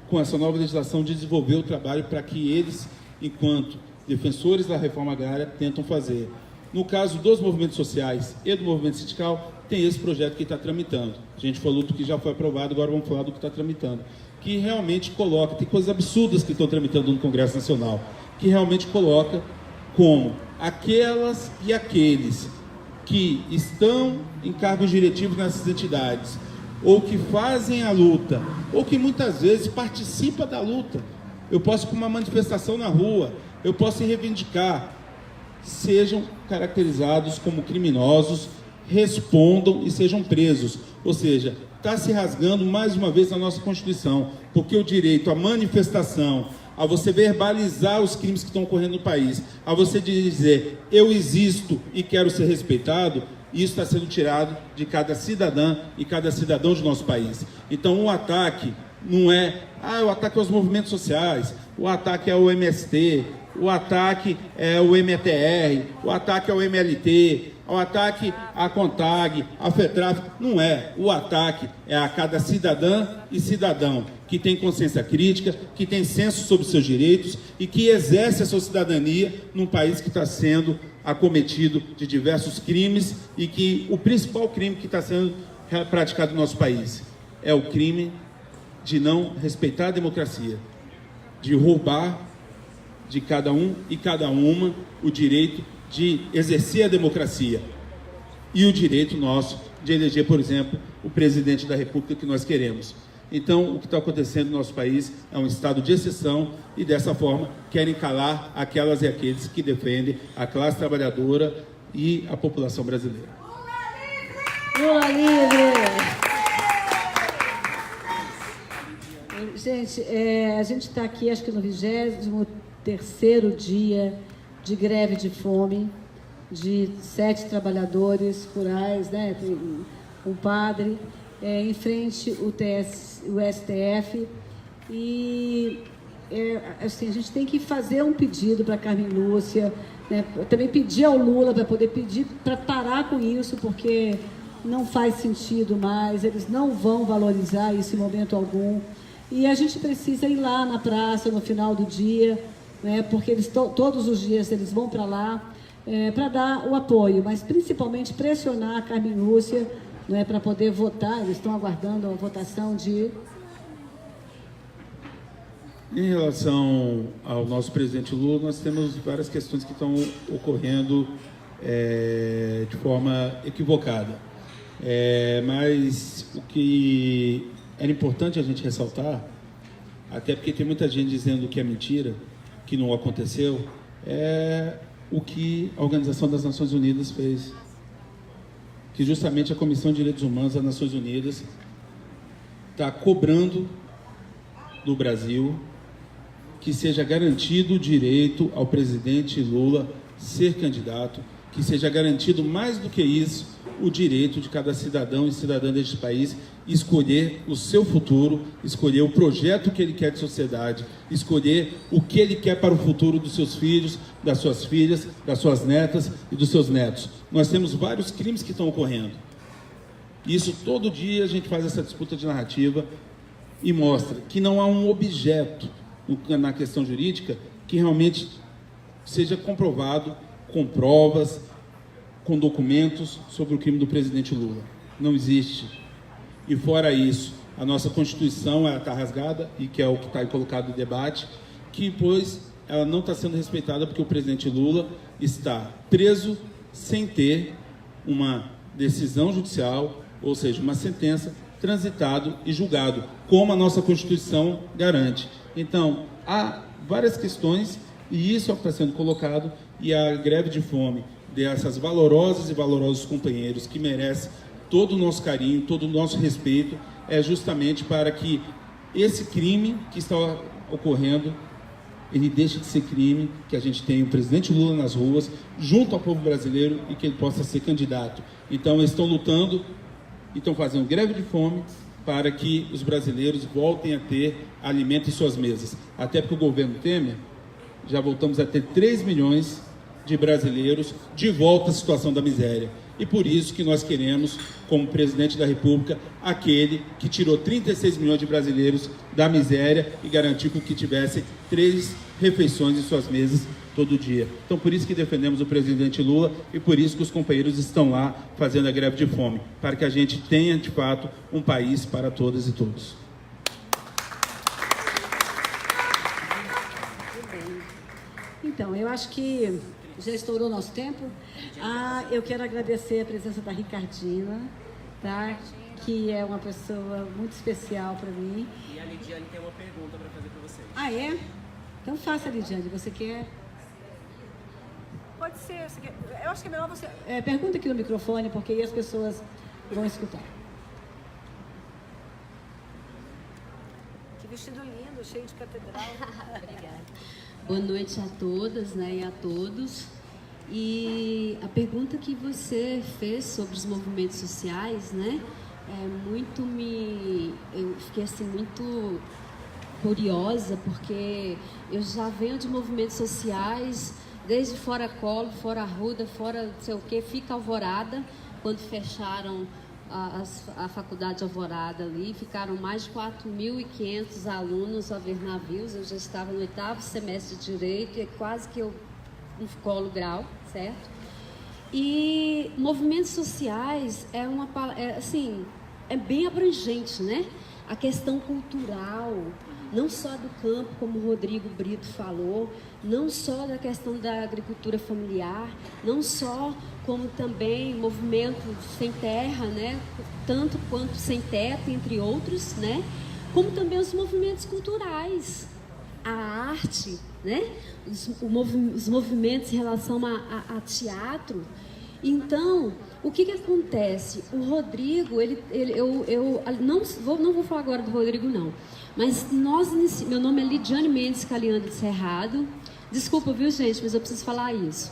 com essa nova legislação, de desenvolver o trabalho para que eles, enquanto defensores da reforma agrária, tentam fazer. No caso dos movimentos sociais e do movimento sindical, tem esse projeto que está tramitando. A gente falou do que já foi aprovado, agora vamos falar do que está tramitando. Que realmente coloca, tem coisas absurdas que estão tramitando no Congresso Nacional, que realmente coloca como aquelas e aqueles que estão em cargos diretivos nessas entidades, ou que fazem a luta, ou que muitas vezes participam da luta. Eu posso ir para uma manifestação na rua, eu posso reivindicar, sejam caracterizados como criminosos, respondam e sejam presos. Ou seja, está se rasgando mais uma vez a nossa Constituição, porque o direito à manifestação, a você verbalizar os crimes que estão ocorrendo no país, a você dizer, eu existo e quero ser respeitado, isso está sendo tirado de cada cidadã e cada cidadão de nosso país. Então, o ataque não é, o ataque aos movimentos sociais, o ataque é ao MST, o ataque é o MTR, o ataque ao MLT, o ataque à CONTAG, à FETRAF. Não é. O ataque é a cada cidadã e cidadão que tem consciência crítica, que tem senso sobre seus direitos e que exerce a sua cidadania num país que está sendo acometido de diversos crimes e que o principal crime que está sendo praticado no nosso país é o crime de não respeitar a democracia, de roubar de cada um e cada uma o direito de exercer a democracia e o direito nosso de eleger, por exemplo, o presidente da República que nós queremos. Então, o que está acontecendo no nosso país é um estado de exceção e, dessa forma, querem calar aquelas e aqueles que defendem a classe trabalhadora e a população brasileira. Lula livre! Gente, a gente está aqui, acho que no 23º dia de greve de fome, de 7 trabalhadores rurais, né? Um padre, em frente o STF, e assim, a gente tem que fazer um pedido para a Carmen Lúcia, né? Também pedir ao Lula para poder pedir para parar com isso, porque não faz sentido mais, eles não vão valorizar isso em momento algum, e a gente precisa ir lá na praça no final do dia, né? Porque eles todos os dias eles vão para lá para dar o apoio, mas principalmente pressionar a Carmen Lúcia, né, para poder votar. Eles estão aguardando a votação de... Em relação ao nosso presidente Lula, nós temos várias questões que estão ocorrendo de forma equivocada. Mas o que era importante a gente ressaltar, até porque tem muita gente dizendo que é mentira, que não aconteceu, é o que a Organização das Nações Unidas fez. Que justamente a Comissão de Direitos Humanos das Nações Unidas está cobrando do Brasil que seja garantido o direito ao presidente Lula ser candidato que seja garantido, mais do que isso, o direito de cada cidadão e cidadã deste país escolher o seu futuro, escolher o projeto que ele quer de sociedade, escolher o que ele quer para o futuro dos seus filhos, das suas filhas, das suas netas e dos seus netos. Nós temos vários crimes que estão ocorrendo. Isso todo dia a gente faz essa disputa de narrativa e mostra que não há um objeto na questão jurídica que realmente seja comprovado com provas, com documentos sobre o crime do presidente Lula. Não existe. E fora isso, a nossa Constituição está rasgada, e que é o que está colocado em debate, que, pois, ela não está sendo respeitada porque o presidente Lula está preso sem ter uma decisão judicial, ou seja, uma sentença, transitado e julgado, como a nossa Constituição garante. Então, há várias questões, e isso é o que está sendo colocado, e a greve de fome dessas valorosas e valorosos companheiros que merecem todo o nosso carinho, todo o nosso respeito, é justamente para que esse crime que está ocorrendo, ele deixe de ser crime, que a gente tenha o presidente Lula nas ruas, junto ao povo brasileiro, e que ele possa ser candidato. Então, eles estão lutando e estão fazendo greve de fome para que os brasileiros voltem a ter alimento em suas mesas. Até porque o governo Temer, já voltamos a ter 3 milhões de brasileiros de volta à situação da miséria. E por isso que nós queremos, como presidente da República, aquele que tirou 36 milhões de brasileiros da miséria e garantiu que tivessem 3 refeições em suas mesas todo dia. Então, por isso que defendemos o presidente Lula e por isso que os companheiros estão lá fazendo a greve de fome, para que a gente tenha, de fato, um país para todas e todos. Então, eu acho que já estourou nosso tempo. Eu quero agradecer a presença da Ricardina, tá? Que é uma pessoa muito especial para mim. E a Lidiane tem uma pergunta para fazer para vocês. Ah, é? Então faça, Lidiane. Você quer? Pode ser. Eu acho que é melhor você... Pergunta aqui no microfone, porque aí as pessoas vão escutar. Que vestido lindo, cheio de catedral. Obrigada. Boa noite a todas, né, e a todos. E a pergunta que você fez sobre os movimentos sociais, né, eu fiquei assim muito curiosa, porque eu já venho de movimentos sociais desde Fora Collor, Fora Arruda, Fora não sei o que, Fica Alvorada, quando fecharam a faculdade Alvorada ali, ficaram mais de 4.500 alunos a ver navios. Eu já estava no 8º semestre de Direito, e quase que eu não colo grau, certo? E movimentos sociais é bem abrangente, né? A questão cultural, não só do campo, como o Rodrigo Brito falou, não só da questão da agricultura familiar, não só como também movimento sem terra, né? Tanto quanto sem teto, entre outros, né? Como também os movimentos culturais, a arte, né? Os movimentos em relação a teatro. Então, o que acontece? O Rodrigo, eu não vou falar agora do Rodrigo, não. Mas meu nome é Lidiane Mendes Caliando de Cerrado. Desculpa, viu, gente, mas eu preciso falar isso.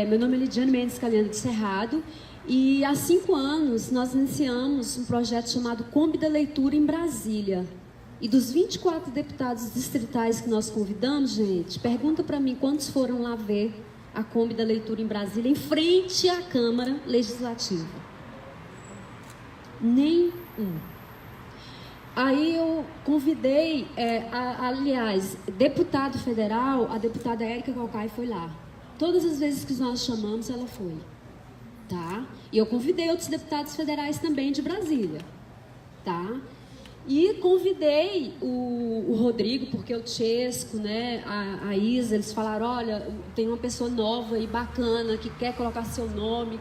Meu nome é Lidiane Mendes Caliando de Cerrado. E há 5 anos nós iniciamos um projeto chamado Kombi da Leitura em Brasília. E dos 24 deputados distritais que nós convidamos, gente, pergunta para mim quantos foram lá ver a Kombi da Leitura em Brasília, em frente à Câmara Legislativa. Nenhum. Aí eu convidei, aliás, deputado federal, a deputada Érica Calcaia foi lá. Todas as vezes que nós chamamos, ela foi. Tá? E eu convidei outros deputados federais também de Brasília. Tá? E convidei o Rodrigo, porque o Chesco, né, a Isa, eles falaram, olha, tem uma pessoa nova e bacana que quer colocar seu nome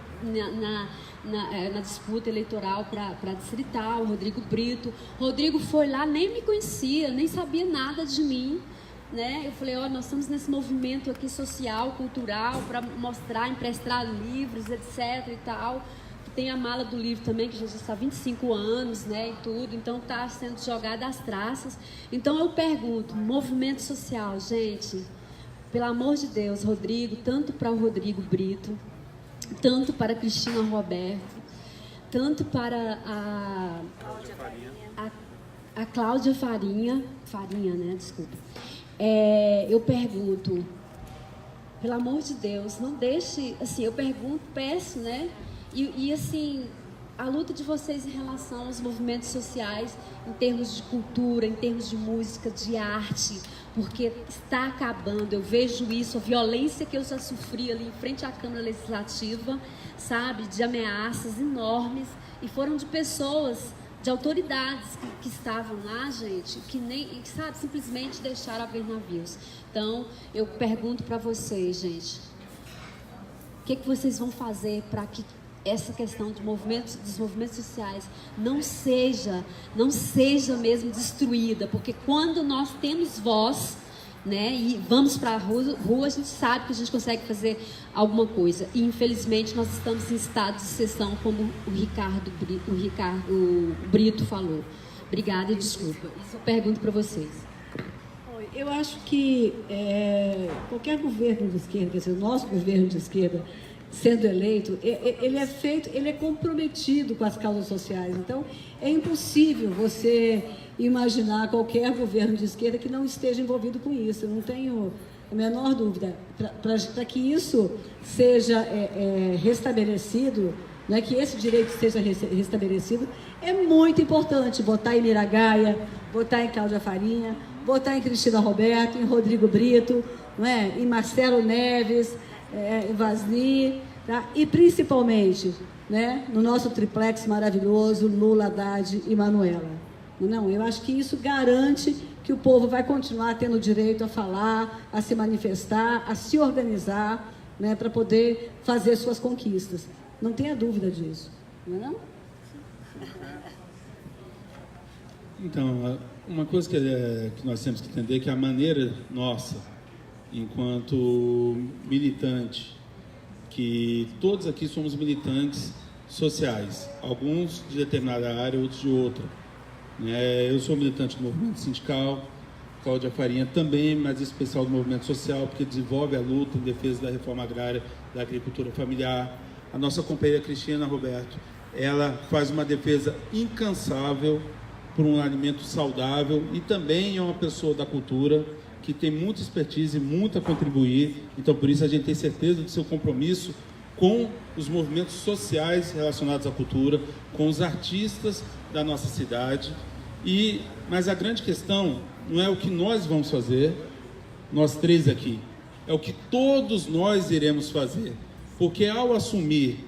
na disputa eleitoral para distrital, o Rodrigo Brito. Rodrigo foi lá, nem me conhecia, nem sabia nada de mim, né? Eu falei, olha, nós estamos nesse movimento aqui social, cultural, para mostrar, emprestar livros, etc e tal. Tem a mala do livro também, que já está há 25 anos, né, e tudo, então está sendo jogada às traças. Então eu pergunto, movimento social, gente, pelo amor de Deus, Rodrigo, tanto para o Rodrigo Brito, tanto para a Cristina Roberto, tanto para a Cláudia Farinha, né, desculpa. Eu pergunto, pelo amor de Deus, não deixe, assim, eu pergunto, peço, né, e assim, a luta de vocês em relação aos movimentos sociais, em termos de cultura, em termos de música, de arte, porque está acabando. Eu vejo isso, a violência que eu já sofri ali em frente à Câmara Legislativa, sabe, de ameaças enormes, e foram de pessoas, de autoridades que estavam lá, gente, que sabe, simplesmente deixaram abrir navios. Então, eu pergunto para vocês, gente, o que vocês vão fazer para que essa questão dos movimentos sociais não seja mesmo destruída, porque quando nós temos voz, né, e vamos para a rua, a gente sabe que a gente consegue fazer alguma coisa. E infelizmente nós estamos em estado de exceção, como o Ricardo Brito falou. Obrigada e desculpa. Isso eu pergunto para vocês. Eu acho que qualquer governo de esquerda, quer dizer, o nosso governo de esquerda, sendo eleito, ele é comprometido com as causas sociais. Então, é impossível você imaginar qualquer governo de esquerda que não esteja envolvido com isso. Eu não tenho a menor dúvida. Para que isso seja restabelecido, né, que esse direito seja restabelecido, é muito importante votar em Miragaia, votar em Cláudia Farinha, votar em Cristina Roberto, em Rodrigo Brito, não é? Em Marcelo Neves, Vasni, tá? E principalmente, né, no nosso triplex maravilhoso, Lula, Haddad e Manuela. Não, eu acho que isso garante que o povo vai continuar tendo direito a falar, a se manifestar, a se organizar, né, para poder fazer suas conquistas. Não tenha dúvida disso, não é não? Então, uma coisa que nós temos que entender é que a maneira nossa, enquanto militante, que todos aqui somos militantes sociais, alguns de determinada área, outros de outra. Eu sou militante do movimento sindical, Cláudia Farinha também, mas em especial do movimento social, porque desenvolve a luta em defesa da reforma agrária, da agricultura familiar. A nossa companheira Cristina Roberto, ela faz uma defesa incansável por um alimento saudável e também é uma pessoa da cultura que tem muita expertise e muito a contribuir. Então, por isso, a gente tem certeza do seu compromisso com os movimentos sociais relacionados à cultura, com os artistas da nossa cidade. Mas a grande questão não é o que nós vamos fazer, nós três aqui, é o que todos nós iremos fazer. Porque ao assumir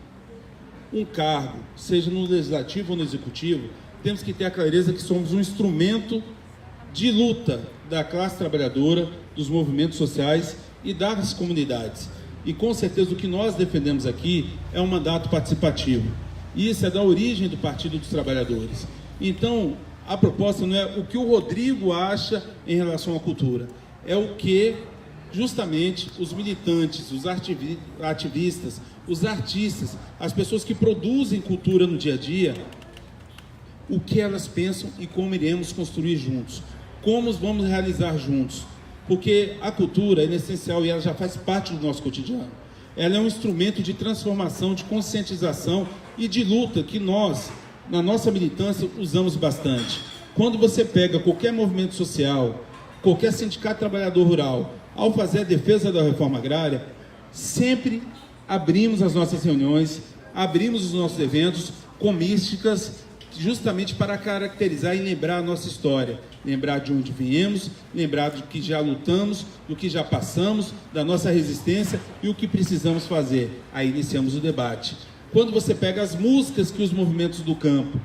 um cargo, seja no legislativo ou no executivo, temos que ter a clareza que somos um instrumento de luta da classe trabalhadora, dos movimentos sociais e das comunidades. E com certeza o que nós defendemos aqui é um mandato participativo. Isso é da origem do Partido dos Trabalhadores. Então, a proposta não é o que o Rodrigo acha em relação à cultura, é o que justamente os militantes, os ativistas, os artistas, as pessoas que produzem cultura no dia a dia, o que elas pensam e como iremos construir juntos, como vamos realizar juntos, porque a cultura é essencial e ela já faz parte do nosso cotidiano. Ela é um instrumento de transformação, de conscientização e de luta que nós, na nossa militância, usamos bastante. Quando você pega qualquer movimento social, qualquer sindicato trabalhador rural, ao fazer a defesa da reforma agrária, sempre abrimos as nossas reuniões, abrimos os nossos eventos com místicas, justamente para caracterizar e lembrar a nossa história, lembrar de onde viemos, lembrar do que já lutamos, do que já passamos, da nossa resistência e o que precisamos fazer. Aí iniciamos o debate. Quando você pega as músicas que os movimentos do campo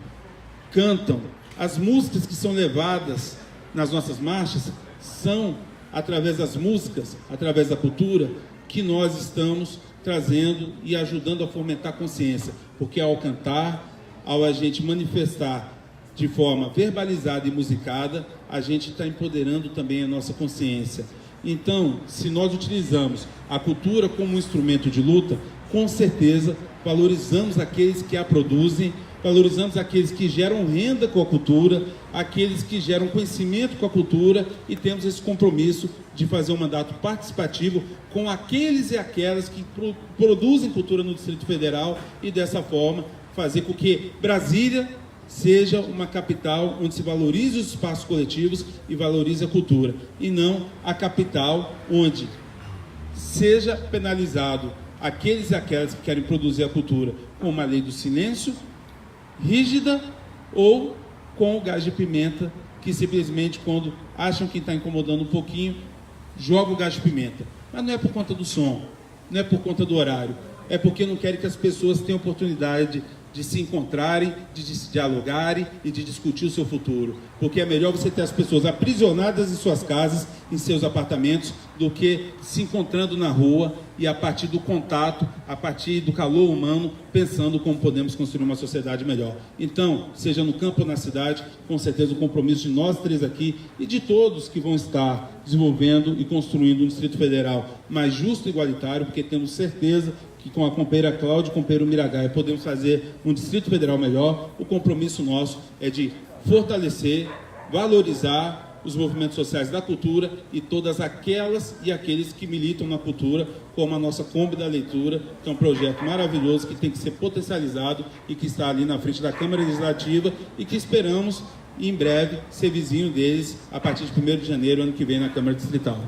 cantam, as músicas que são levadas nas nossas marchas, são através das músicas, através da cultura, que nós estamos trazendo e ajudando a fomentar a consciência, porque ao cantar, ao a gente manifestar de forma verbalizada e musicada, a gente está empoderando também a nossa consciência. Então, se nós utilizamos a cultura como um instrumento de luta, com certeza valorizamos aqueles que a produzem valorizamos aqueles que geram renda com a cultura, aqueles que geram conhecimento com a cultura, e temos esse compromisso de fazer um mandato participativo com aqueles e aquelas que produzem cultura no Distrito Federal, e dessa forma fazer com que Brasília seja uma capital onde se valorize os espaços coletivos e valorize a cultura, e não a capital onde seja penalizado aqueles e aquelas que querem produzir a cultura com uma lei do silêncio rígida, ou com o gás de pimenta, que simplesmente, quando acham que está incomodando um pouquinho, joga o gás de pimenta. Mas não é por conta do som, não é por conta do horário, é porque não querem que as pessoas tenham oportunidade de se encontrarem, de se dialogarem e de discutir o seu futuro. Porque é melhor você ter as pessoas aprisionadas em suas casas, em seus apartamentos, do que se encontrando na rua e, a partir do contato, a partir do calor humano, pensando como podemos construir uma sociedade melhor. Então, seja no campo ou na cidade, com certeza o compromisso de nós três aqui e de todos que vão estar desenvolvendo e construindo um Distrito Federal mais justo e igualitário, porque temos certeza que com a companheira Cláudia e o companheiro Miragaia podemos fazer um Distrito Federal melhor. O compromisso nosso é de fortalecer, valorizar os movimentos sociais da cultura e todas aquelas e aqueles que militam na cultura, como a nossa Kombi da Leitura, que é um projeto maravilhoso que tem que ser potencializado e que está ali na frente da Câmara Legislativa, e que esperamos em breve ser vizinho deles a partir de 1º de janeiro, ano que vem, na Câmara Distrital.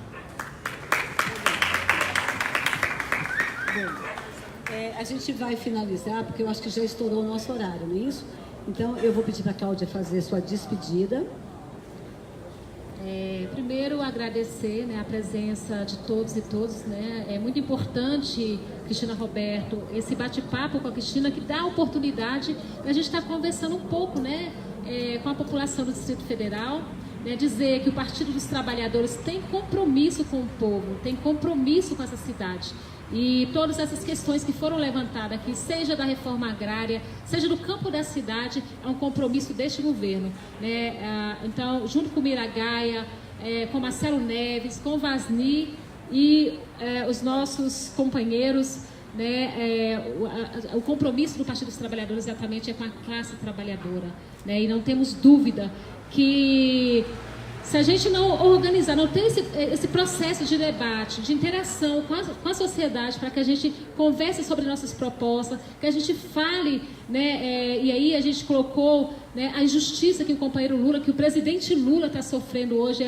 A gente vai finalizar, porque eu acho que já estourou o nosso horário, não é isso? Então, eu vou pedir para a Cláudia fazer sua despedida. Primeiro, agradecer, né, a presença de todos e todas, né? É muito importante, Cristina Roberto, esse bate-papo com a Cristina, que dá a oportunidade de a gente estar conversando um pouco, né, com a população do Distrito Federal, né, dizer que o Partido dos Trabalhadores tem compromisso com o povo, tem compromisso com essa cidade. E todas essas questões que foram levantadas aqui, seja da reforma agrária, seja do campo da cidade, é um compromisso deste governo, né? Então, junto com o Miragaia, com Marcelo Neves, com o Vasni e os nossos companheiros, né? O compromisso do Partido dos Trabalhadores exatamente é com a classe trabalhadora, né? E não temos dúvida que, se a gente não organizar, não ter esse processo de debate, de interação com a sociedade, para que a gente converse sobre nossas propostas, que a gente fale, né, e aí a gente colocou, né, a injustiça que o companheiro Lula, que o presidente Lula está sofrendo hoje,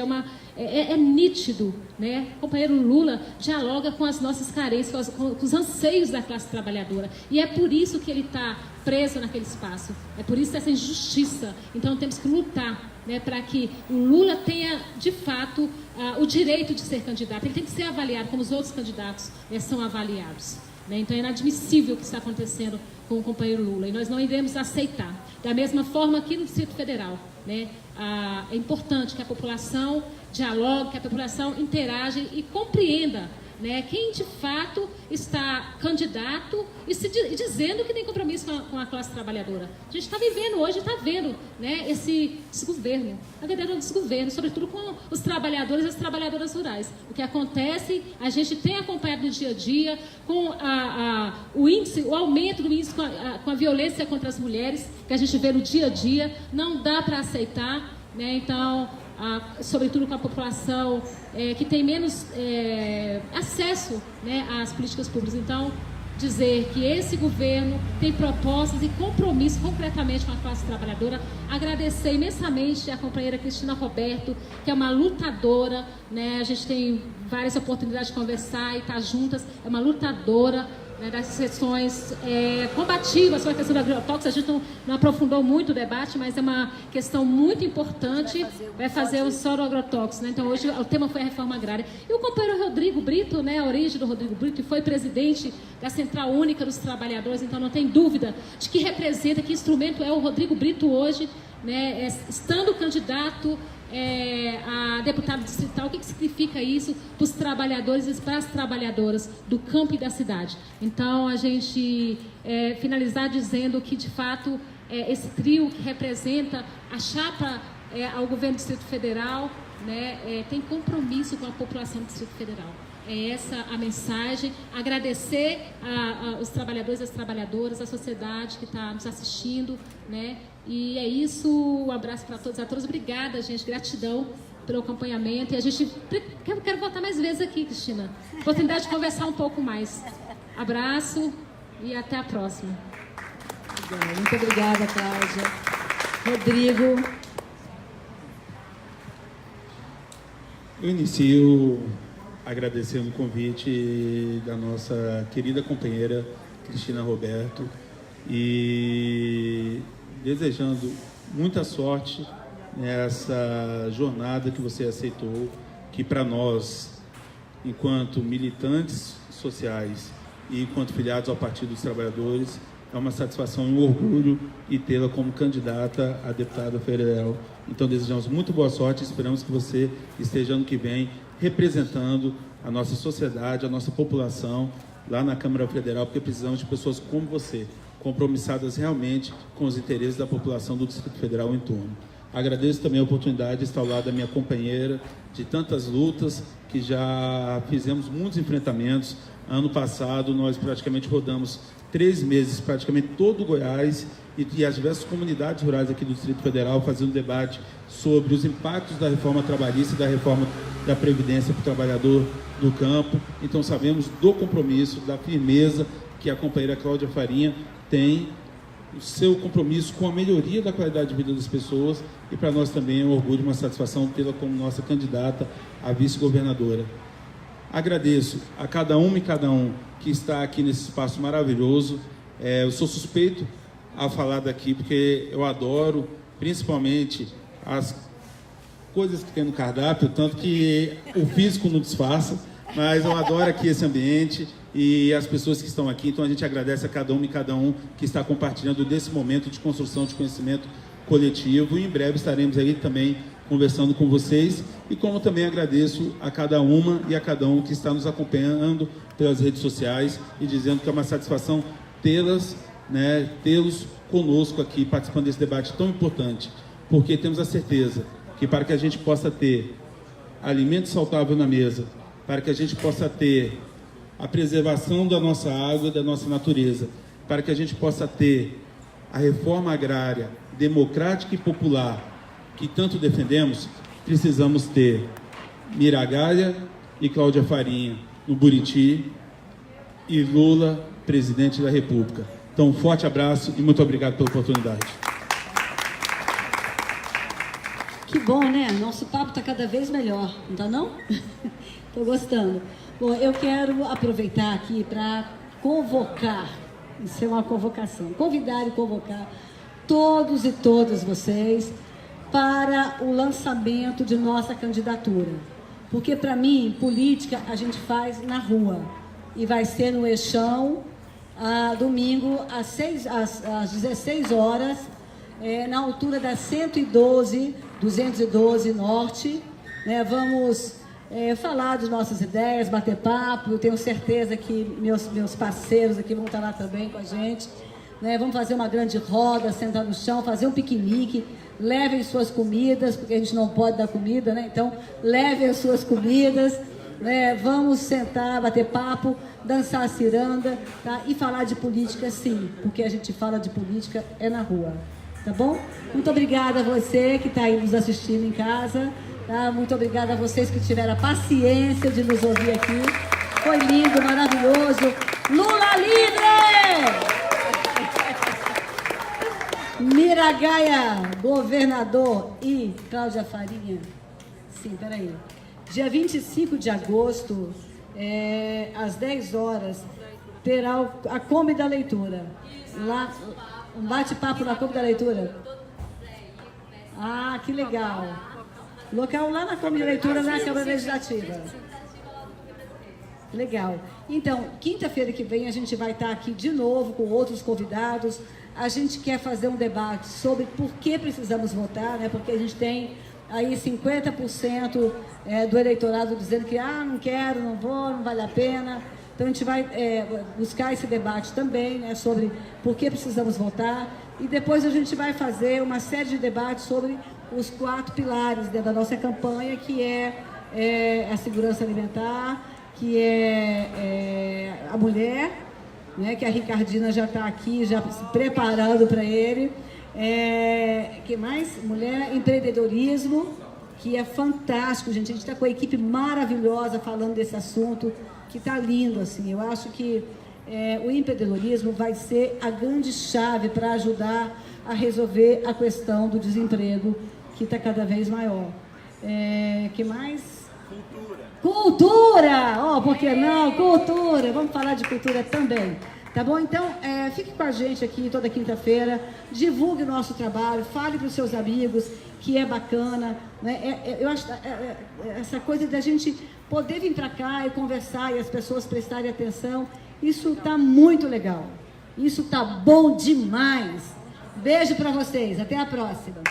é nítido, né? O companheiro Lula dialoga com as nossas carências, com os anseios da classe trabalhadora, e é por isso que ele está preso naquele espaço, é por isso essa injustiça. Então temos que lutar, né, para que o Lula tenha, de fato, o direito de ser candidato. Ele tem que ser avaliado como os outros candidatos são avaliados, né? Então é inadmissível o que está acontecendo com o companheiro Lula, e nós não iremos aceitar. Da mesma forma aqui no Distrito Federal, né? É importante que a população dialogue, que a população interaja e compreenda, né, quem de fato está candidato e dizendo que tem compromisso com a classe trabalhadora. A gente está vivendo hoje, está vendo, né, esse desgoverno, a verdadeira desgoverno, sobretudo com os trabalhadores e as trabalhadoras rurais. O que acontece, a gente tem acompanhado no dia a dia, com o aumento do índice com a violência contra as mulheres, que a gente vê no dia a dia, não dá para aceitar, né? Então, sobretudo com a população que tem menos acesso, né, às políticas públicas. Então, dizer que esse governo tem propostas e compromisso concretamente com a classe trabalhadora. Agradecer imensamente a companheira Cristina Roberto, que é uma lutadora, né? A gente tem várias oportunidades de conversar e estar juntas. É uma lutadora, né, das sessões combativas sobre a questão do agrotóxico. A gente não aprofundou muito o debate, mas é uma questão muito importante. Vai fazer o solo agrotóxico, né? Então, hoje o tema foi a reforma agrária. E o companheiro Rodrigo Brito, né, a origem do Rodrigo Brito, que foi presidente da Central Única dos Trabalhadores, então não tem dúvida de que representa, que instrumento é o Rodrigo Brito hoje, né, estando candidato a deputado distrital. O que significa isso para os trabalhadores e para as trabalhadoras do campo e da cidade? Então, a gente finalizar dizendo que, de fato, esse trio que representa a chapa ao governo do Distrito Federal, né, tem compromisso com a população do Distrito Federal. É essa a mensagem. Agradecer os trabalhadores e as trabalhadoras, a sociedade que está nos assistindo, né? E é isso. Um abraço para todos e a todas. Obrigada, gente. Gratidão pelo acompanhamento. E a gente quero voltar mais vezes aqui, Cristina. Oportunidade de conversar um pouco mais. Abraço e até a próxima. Muito obrigada, Cláudia. Rodrigo. Eu inicio agradecendo o convite da nossa querida companheira Cristina Roberto e desejando muita sorte nessa jornada que você aceitou, que para nós, enquanto militantes sociais e enquanto filiados ao Partido dos Trabalhadores, é uma satisfação e um orgulho e tê-la como candidata a deputada federal. Então, desejamos muito boa sorte e esperamos que você esteja ano que vem representando a nossa sociedade, a nossa população lá na Câmara Federal, porque precisamos de pessoas como você, compromissadas realmente com os interesses da população do Distrito Federal em torno. Agradeço também a oportunidade de estar ao lado da minha companheira, de tantas lutas, que já fizemos muitos enfrentamentos. Ano passado, nós praticamente rodamos 3 meses, praticamente todo o Goiás e as diversas comunidades rurais aqui do Distrito Federal, fazendo debate sobre os impactos da reforma trabalhista e da reforma da Previdência para o trabalhador do campo. Então, sabemos do compromisso, da firmeza que a companheira Cláudia Farinha tem, o seu compromisso com a melhoria da qualidade de vida das pessoas, e para nós também é um orgulho e uma satisfação tê-la como nossa candidata a vice-governadora. Agradeço a cada uma e cada um que está aqui nesse espaço maravilhoso. Eu sou suspeito a falar daqui, porque eu adoro, principalmente, as coisas que tem no cardápio, tanto que o físico não disfarça, mas eu adoro aqui esse ambiente e as pessoas que estão aqui. Então a gente agradece a cada uma e cada um que está compartilhando desse momento de construção de conhecimento coletivo, e em breve estaremos aí também conversando com vocês, e como também agradeço a cada uma e a cada um que está nos acompanhando pelas redes sociais e dizendo que é uma satisfação tê-los conosco aqui participando desse debate tão importante, porque temos a certeza que para que a gente possa ter alimento saudável na mesa, para que a gente possa ter a preservação da nossa água e da nossa natureza, para que a gente possa ter a reforma agrária democrática e popular que tanto defendemos, precisamos ter Miragaia e Cláudia Farinha no Buriti e Lula, presidente da República. Então, um forte abraço e muito obrigado pela oportunidade. Que bom, né? Nosso papo está cada vez melhor, não está não? Estou gostando. Bom, eu quero aproveitar aqui para convocar, isso é uma convocação, convidar e convocar todos e todas vocês para o lançamento de nossa candidatura. Porque, para mim, política a gente faz na rua. E vai ser no Eixão, domingo, às 16 horas, na altura da 212 Norte. Né? Vamos falar das nossas ideias, bater papo. Eu tenho certeza que meus parceiros aqui vão estar lá também com a gente. Né? Vamos fazer uma grande roda, sentar no chão, fazer um piquenique. Levem suas comidas, porque a gente não pode dar comida, né? Então, levem as suas comidas, né? Vamos sentar, bater papo, dançar a ciranda, tá? E falar de política, sim, porque a gente fala de política na rua, tá bom? Muito obrigada a você que está aí nos assistindo em casa, tá? Muito obrigada a vocês que tiveram a paciência de nos ouvir aqui. Foi lindo, maravilhoso. Lula livre! Miragaia, governador, e Cláudia Farinha. Sim, peraí. Dia 25 de agosto, às 10 horas, terá a Kombi da Leitura. Lá, um bate-papo na Kombi da Leitura. Ah, que legal. Local lá na Kombi da Leitura, na Câmara Legislativa. Legal. Então, quinta-feira que vem a gente vai estar aqui de novo com outros convidados. A gente quer fazer um debate sobre por que precisamos votar, né? Porque a gente tem aí 50% do eleitorado dizendo que não quero, não vou, não vale a pena. Então a gente vai buscar esse debate também, né? Sobre por que precisamos votar. E depois a gente vai fazer uma série de debates sobre os 4 pilares da nossa campanha, que é a segurança alimentar, que é a mulher, né, que a Ricardina já está aqui, já se preparando para ele. Que mais? Mulher, empreendedorismo, que é fantástico, gente. A gente está com a equipe maravilhosa falando desse assunto, que está lindo, assim. Eu acho que o empreendedorismo vai ser a grande chave para ajudar a resolver a questão do desemprego, que está cada vez maior. Que mais? Cultura! Oh, por que não? Cultura! Vamos falar de cultura também. Tá bom? Então, fique com a gente aqui toda quinta-feira, divulgue o nosso trabalho, fale para os seus amigos, que é bacana, né? Eu acho essa coisa da gente poder vir para cá e conversar e as pessoas prestarem atenção, isso está muito legal. Isso está bom demais. Beijo para vocês, até a próxima.